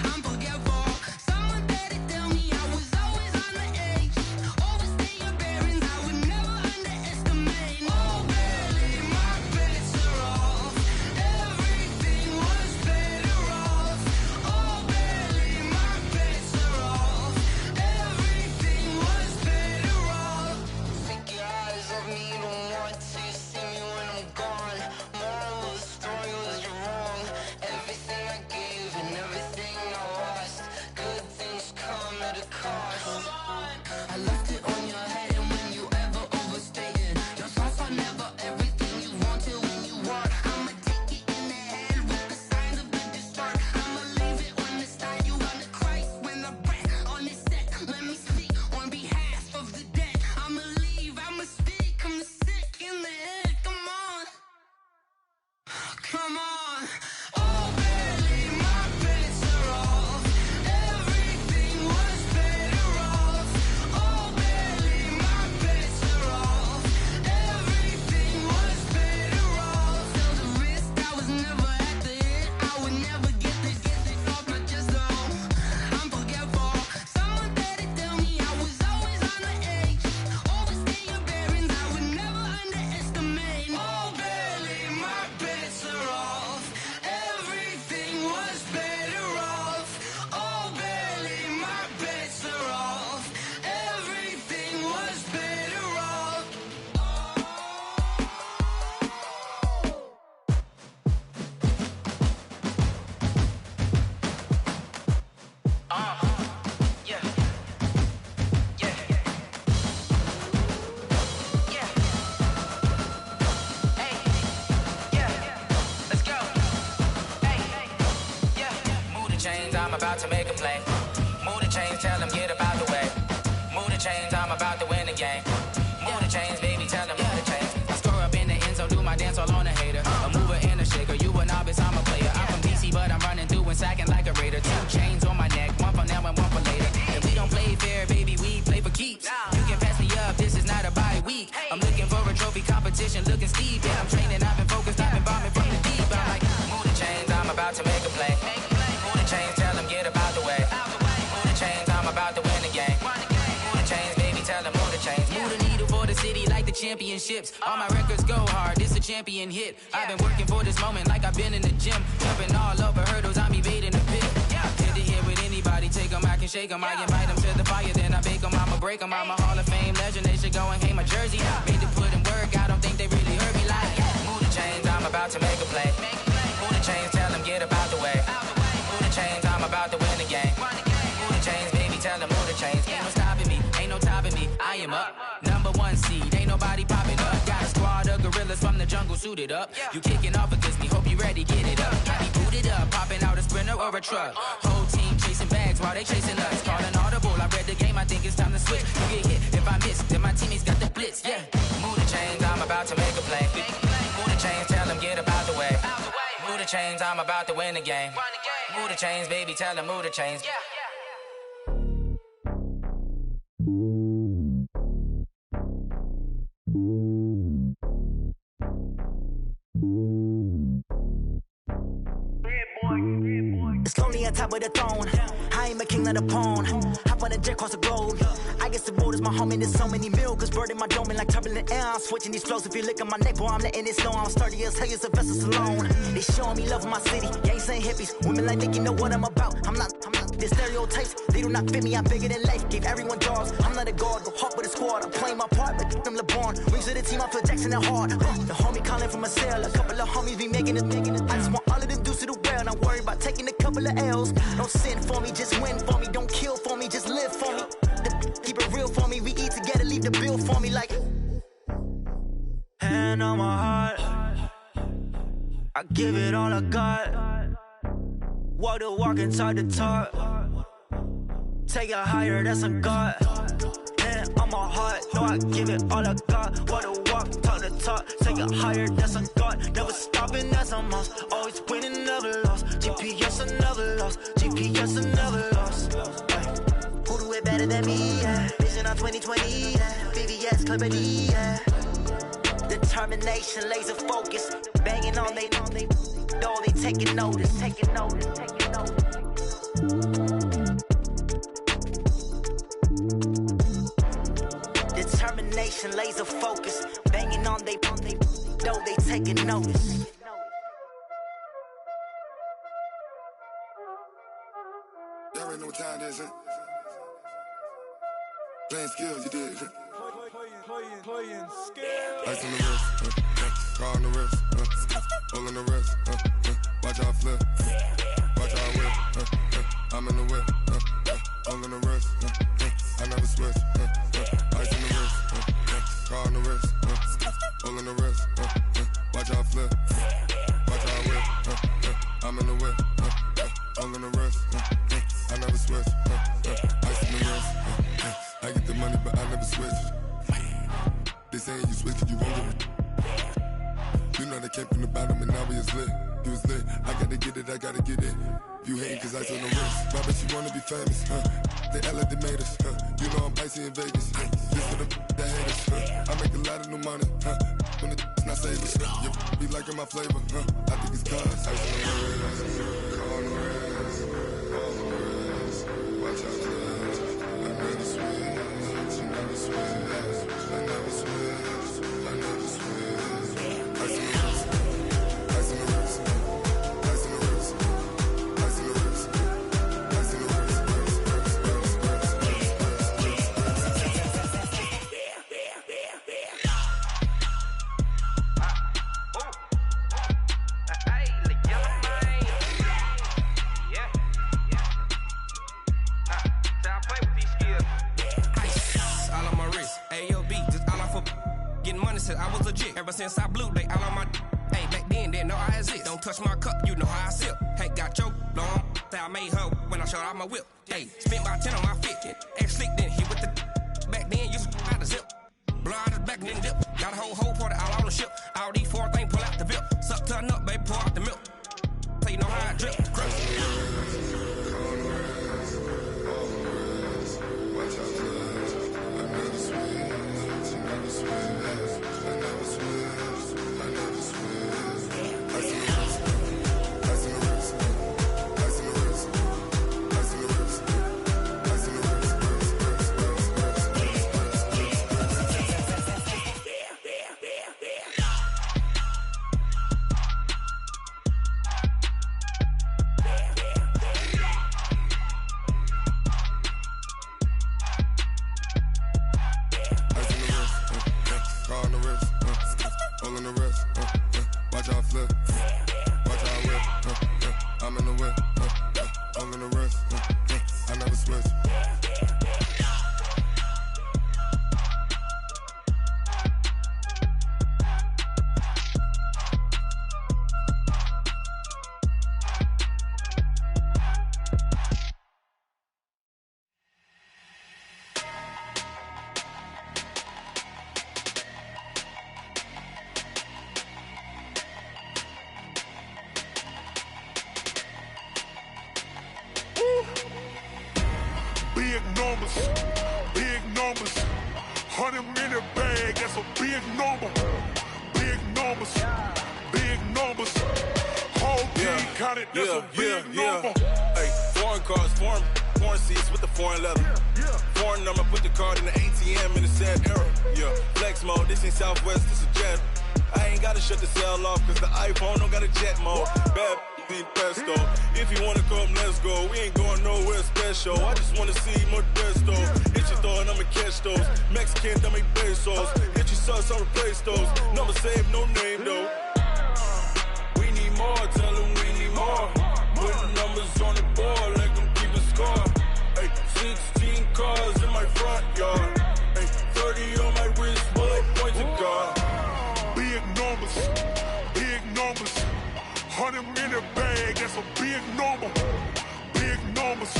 I'm forgetful. Someone better tell me I was always on the edge. Overstay your bearings, I would never underestimate. Oh, barely, my bets are off. Everything was better off. Oh, barely, my bets are off. Everything was better off. Take your eyes off me, don't want to see me when I'm gone. Moral of the story was you're wrong. Everything I gave and everything I lost. Good things come at a cost. I left it on your head, and when you ever overstay it, your thoughts are never everything you wanted when you want. I'ma take it in the head with the signs of the distort. I'ma leave it on the side. You on the Christ when the breath on this set. Let me speak on behalf of the dead. I'ma leave, I'ma speak. I'm sick in the head. Come on, come on. Oh, barely, my bets are off. Everything was better off. Oh, barely, my bets are off. Everything was better off. Tell the wrist I was never at the end. I would never get this off my chest, though. I'm forgetful. Someone better tell me I was always on the edge. Overstay your bearings, I would never underestimate. Oh, barely, my bets are off. Everything was better off. Oh, barely, my bets are off. Everything was better off. Yeah. Yeah. Yeah. Hey. Yeah. Let's go. Hey. Yeah. Move the chains, I'm about to make a play. Move the chains, tell them get about the way. Move the chains, I'm about to win the game. Move the chains, baby, tell them move the chains. I score up in the end zone, do my dance all on a hater. A mover and a shaker, you a novice, I'm a player. I'm from DC, but I'm running through and sacking like a raider. 2 chains on my neck, one for now and one for later. And we don't play fair, baby, we play for keeps. You can pass me up, this is not a bye week. I'm looking for a trophy competition, looking steep. Yeah, I'm training, I've been focused, I've been bombing from the deep. I'm like, move the chains, I'm about to make a play. Move the chains, tell them get about the way. Move the chains, I'm about to win the game. Move the chains, baby, tell them move the chains. Move the needle for the city like the championships. All my records go hard, this a champion hit. I've been working for this moment like I've been in the gym. Jumping all over hurdles, I'm evading the pit. Hit to hit with anybody, take them, I can shake them. I invite them to the fire, then I bake them, I'ma break them. I'm a Hall of Fame legend, they should go and hang my jersey. Made to put in work, I don't think they really heard me like. Move the chains, I'm about to make a play. Move the chains, tell them get about the way. Move the chains, I'm about to win the game. Move the chains, baby, tell them move the chains. Ain't no stopping me, ain't no topping me, I am up. Number 1 seed, ain't nobody popping up. Got a squad of gorillas from the jungle suited up. You kicking off against me, hope you ready, get it up. I be booted up, popping out a Sprinter or a truck. Whole team chasing bags while they chasing us. Calling audible, I read the game, I think it's time to switch. You get hit, if I miss, then my teammates got the blitz, yeah. Move the chains, I'm about to make a play. Move the chains, tell them get about the way. Move the chains, I'm about to win the game. Move the chains, baby, tell them move the chains. It's lonely on top of the throne. I ain't a king of the pawn. Hop on a jet across the globe. I guess the road is my home and there's so many miracles burning my dome and like turbulent air. I'm switching these flows. If you look at my neck, boy, I'm letting it slow. I'm sturdy as hell, it's a vessel alone. They showing me love in my city. Gangs ain't hippies. Women like Nicky know what I'm about. I'm not. The stereotypes, they do not fit me. I'm bigger than life. Gave everyone jobs. I'm not a guard. Go hard with a squad. I'm playing my part, but I'm LeBron. Wings of the team, I feel Jackson and hard. The homie calling from a cell. A couple of homies be making it. I just want all of them dudes to the well. Not worried about taking a couple of L's. Don't sin for me, just win for me. Don't kill for me, just live for me. Keep it real for me. We eat together, leave the bill for me like. Hand on my heart, I give it all I got. Walk the walk and talk the talk. Take it higher, that's a God. Hand on my heart, no, I give it all I got. Walk the walk, talk the talk. Take it higher, that's a God. Never stopping, that's a must. Always winning, never lost. GPS, I never lost. GPS, I never lost. Who do it better than me? Yeah. Vision on 2020. Yeah. VVS, Clarity. Yeah. Determination, laser focus, banging on they door, they taking notice. Determination, laser focus, banging on they door, they taking notice. Y'all already know what time it is, huh? Playing skills, you did. Playing skills. Ice on the wrist, car on the wrist, hole in the wrist, watch out flip, watch out whip, I'm in the whip, hole in the wrist, I never switch, ice on the wrist, car on the wrist, hole in the wrist, watch out flip, watch out whip, I'm in the whip, hole in the wrist, I never switch, ice on the wrist, I get the money but I never switch. They saying you switch it, you won't get it. You know they came from the bottom and now we is lit. You was lit, I gotta get it, I gotta get it. You hating cause ice on the wrist. My bitch, you wanna be famous, They Ella, they made us, You know I'm icy in Vegas, This for the that hate us, I make a lot of new money, When the not savers, You be liking my flavor, I think it's cause ice on the wrist, car on the wrist, all the wrist. Watch out, cuz I never switch, you never switch. I never switch, I never switch. Ice in the wrist, ice in the wrist, ice in the wrist, ice in the wrist, ice in the wrist, I was legit. Ever since I blew, they all on my. Hey, back then, didn't know I exist. Don't touch my cup, you know how I sip. Hey, got your long. Say I made her when I showed out my whip. Hey, spent about 10 on my fit. Ex slick, then hit with the. Back then, used to out the zip. Blow out his back, then dip. Got a whole party all on the ship. All these 4 things pull out the VIP. Suck, turn up, baby, pour out the milk. So you know how I drip. Crush. Watch out, cuz I never switch, you never switch. I never switch, I never switch. Ice in the wrist, ice in the wrist, ice in the wrist, ice in the wrist, ice in the wrist, car on the wrist, hole in the wrist, watch out flip, watch out whip, I'm in the whip, hole in the wrist, I never switch. Big numbers, 100-minute bag, that's a big number. Big numbers, whole team counted, that's a big number. Hey, foreign cars, foreign seats with the foreign leather. Foreign number, put the card in the ATM in the sad era. Yeah, flex mode, this ain't Southwest, this a jet. I ain't gotta shut the cell off, cause the iPhone don't got a jet mode. Bad need pesto. If you wanna come, let's go. We ain't going nowhere special. I just wanna see Modesto. Hit your thought, I'ma catch those. Mexican, I make pesos. Hit your sus, I'll replace those. Number saved, no name though. We need more, tell them we need more. Putting numbers on the board, like them keep a score. Hey, 16 cars in my front yard. Hey, 30 on my wrist, bullet points of God. Big numbers, 100-minute bag, that's a big number. Big numbers,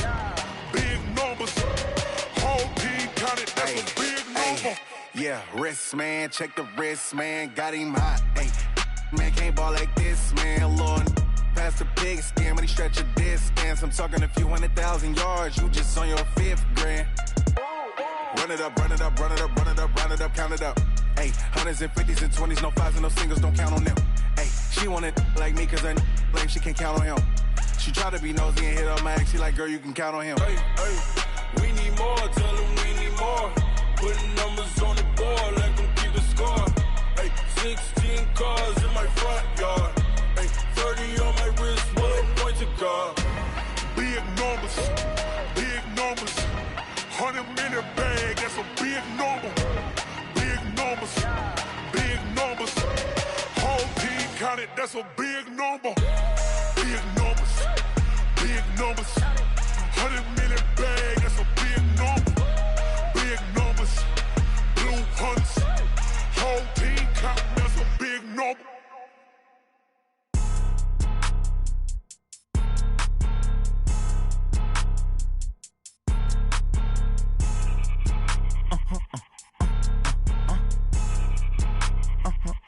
whole team counted, that's a big number. Yeah, wrist man, check the wrist man, got him hot. Ay, man can't ball like this, man. Lord, past the big skin, when he stretch a distance. I'm talking a few 100,000 yards, you just on your 5th grand. Run it up, run it up, run it up, run it up, run it up, count it up. Hey, hundreds and fifties and 20s, no fives and no singles, don't count on them. Hey, she wanted like me cause her blame, she can't count on him. She try to be nosy and hit on my ex, she like, girl, you can count on him. Hey, we need more, tell them we need more. Putting numbers on the board, let them keep the score. Hey, 16 cars in my front yard. Hey, 30 on my wrist, one point to guard. Big numbers, 100-minute bag, that's a big number. Big numbers, whole team counted, that's a big number. Big numbers, 100-minute bag, that's a big number. Big numbers, blue hunts, whole team counting, that's a big number.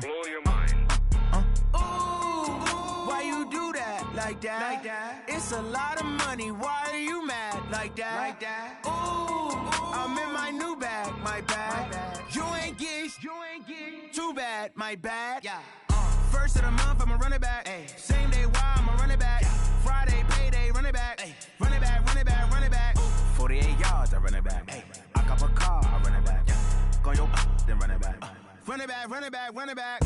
Blow your mind. Why you do that? Like that? It's a lot of money. Why are you mad? Like that? I'm in my new bag. My bad. You ain't get too bad. My bad. Yeah. First of the month, I'ma run it back. Ay. Same day, why I'ma run it back. Friday, payday, run it back. Ay. Run it back. 48 yards, I run it back. Ay. I cop a car, I run it back. Go your then run it back. Run it back.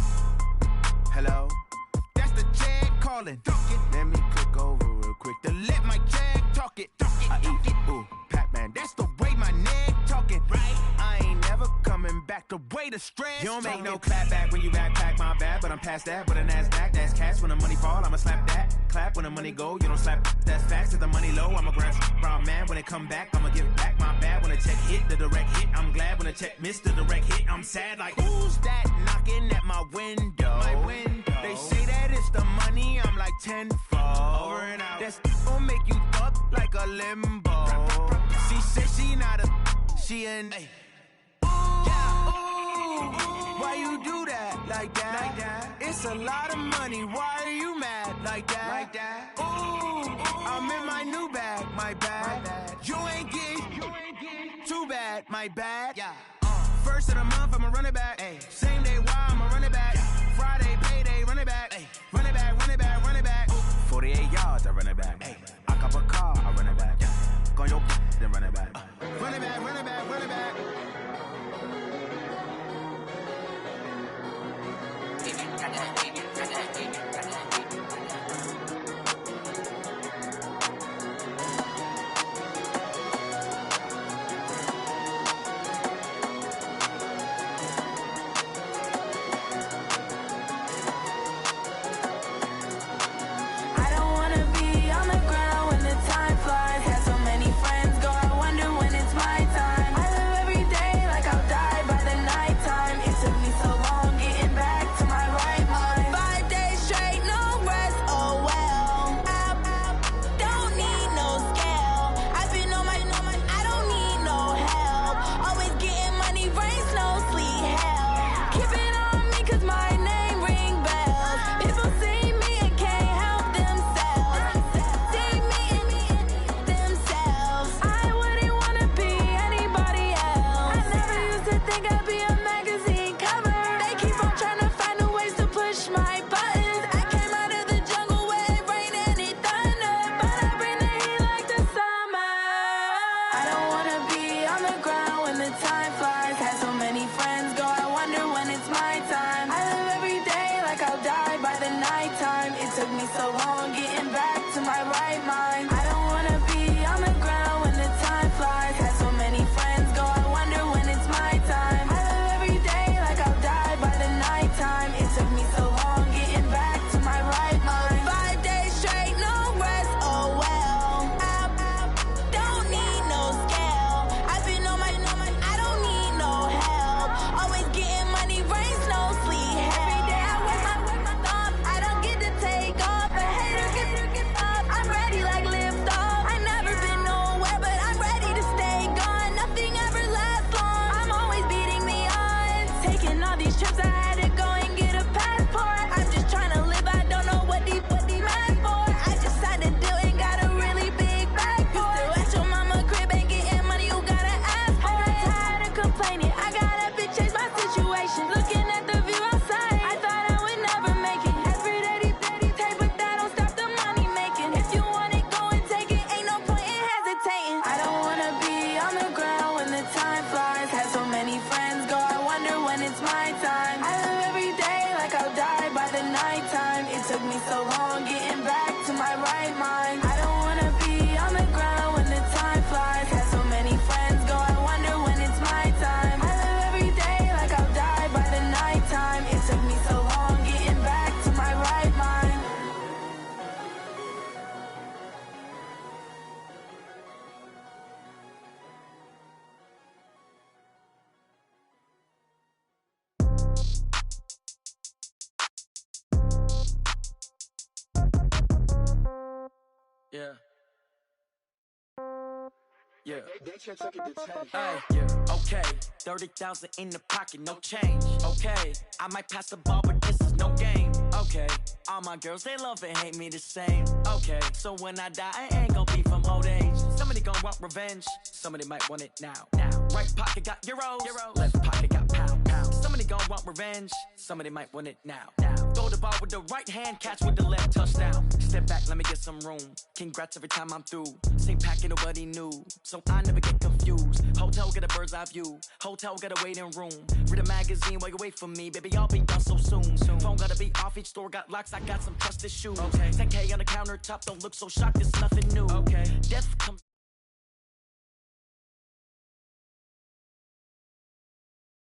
Hello? That's the check calling. Let me click over real quick to let my check talk it. I eat, ooh, Pac-Man, that's the way my neck talking. Right? I ain't never coming back the way the stress. You don't make no clap back when you backpack, my bad, but I'm past that. With a NASDAQ, that's cash. When the money fall, I'ma slap that. Clap when the money go, you don't slap. That's facts. If the money low, I'ma grab brown man. When it come back, I'ma give back my bad. When the check hit, the direct hit, I'm glad. When the check missed the direct hit, I'm sad. Like, who's that knocking at my window? They say that it's the money, I'm like tenfold. Over and out. That's gon' make you up like a limbo. She said she not a, she an. Why you do that? Like that? It's a lot of money. Why are you mad? Like that? I'm in my new bag. My bad. You ain't get too bad. My bad. Yeah. First of the month, I'ma run it back. Ay. Same day, why I'ma run it back. Friday, payday, run it back. Ay. Run it back. 48 yards, I run it back. Ay. I cop a car, I run it back. Go your then run it back. Run it back. Yeah. Yeah. Hey, okay, 30,000 in the pocket, no change. Okay, I might pass the ball, but this is no game. Okay, all my girls, they love and hate me the same. Okay, so when I die, I ain't gon' be from old age. Somebody gon' want revenge, somebody might want it now. Right pocket got euros, left pocket got pound. Somebody gon' want revenge, somebody might want it now. Throw the ball with the right hand, catch with the left, touchdown. Step back, let me get some room. Congrats every time I'm through. Same packet, nobody knew, so I never get confused. Hotel get a bird's eye view, hotel got a waiting room. Read a magazine while you wait for me, baby, I'll be done so soon. Phone gotta be off, each store got locks, I got some trusted shoes. 10K on the countertop, don't look so shocked, it's nothing new. Death comes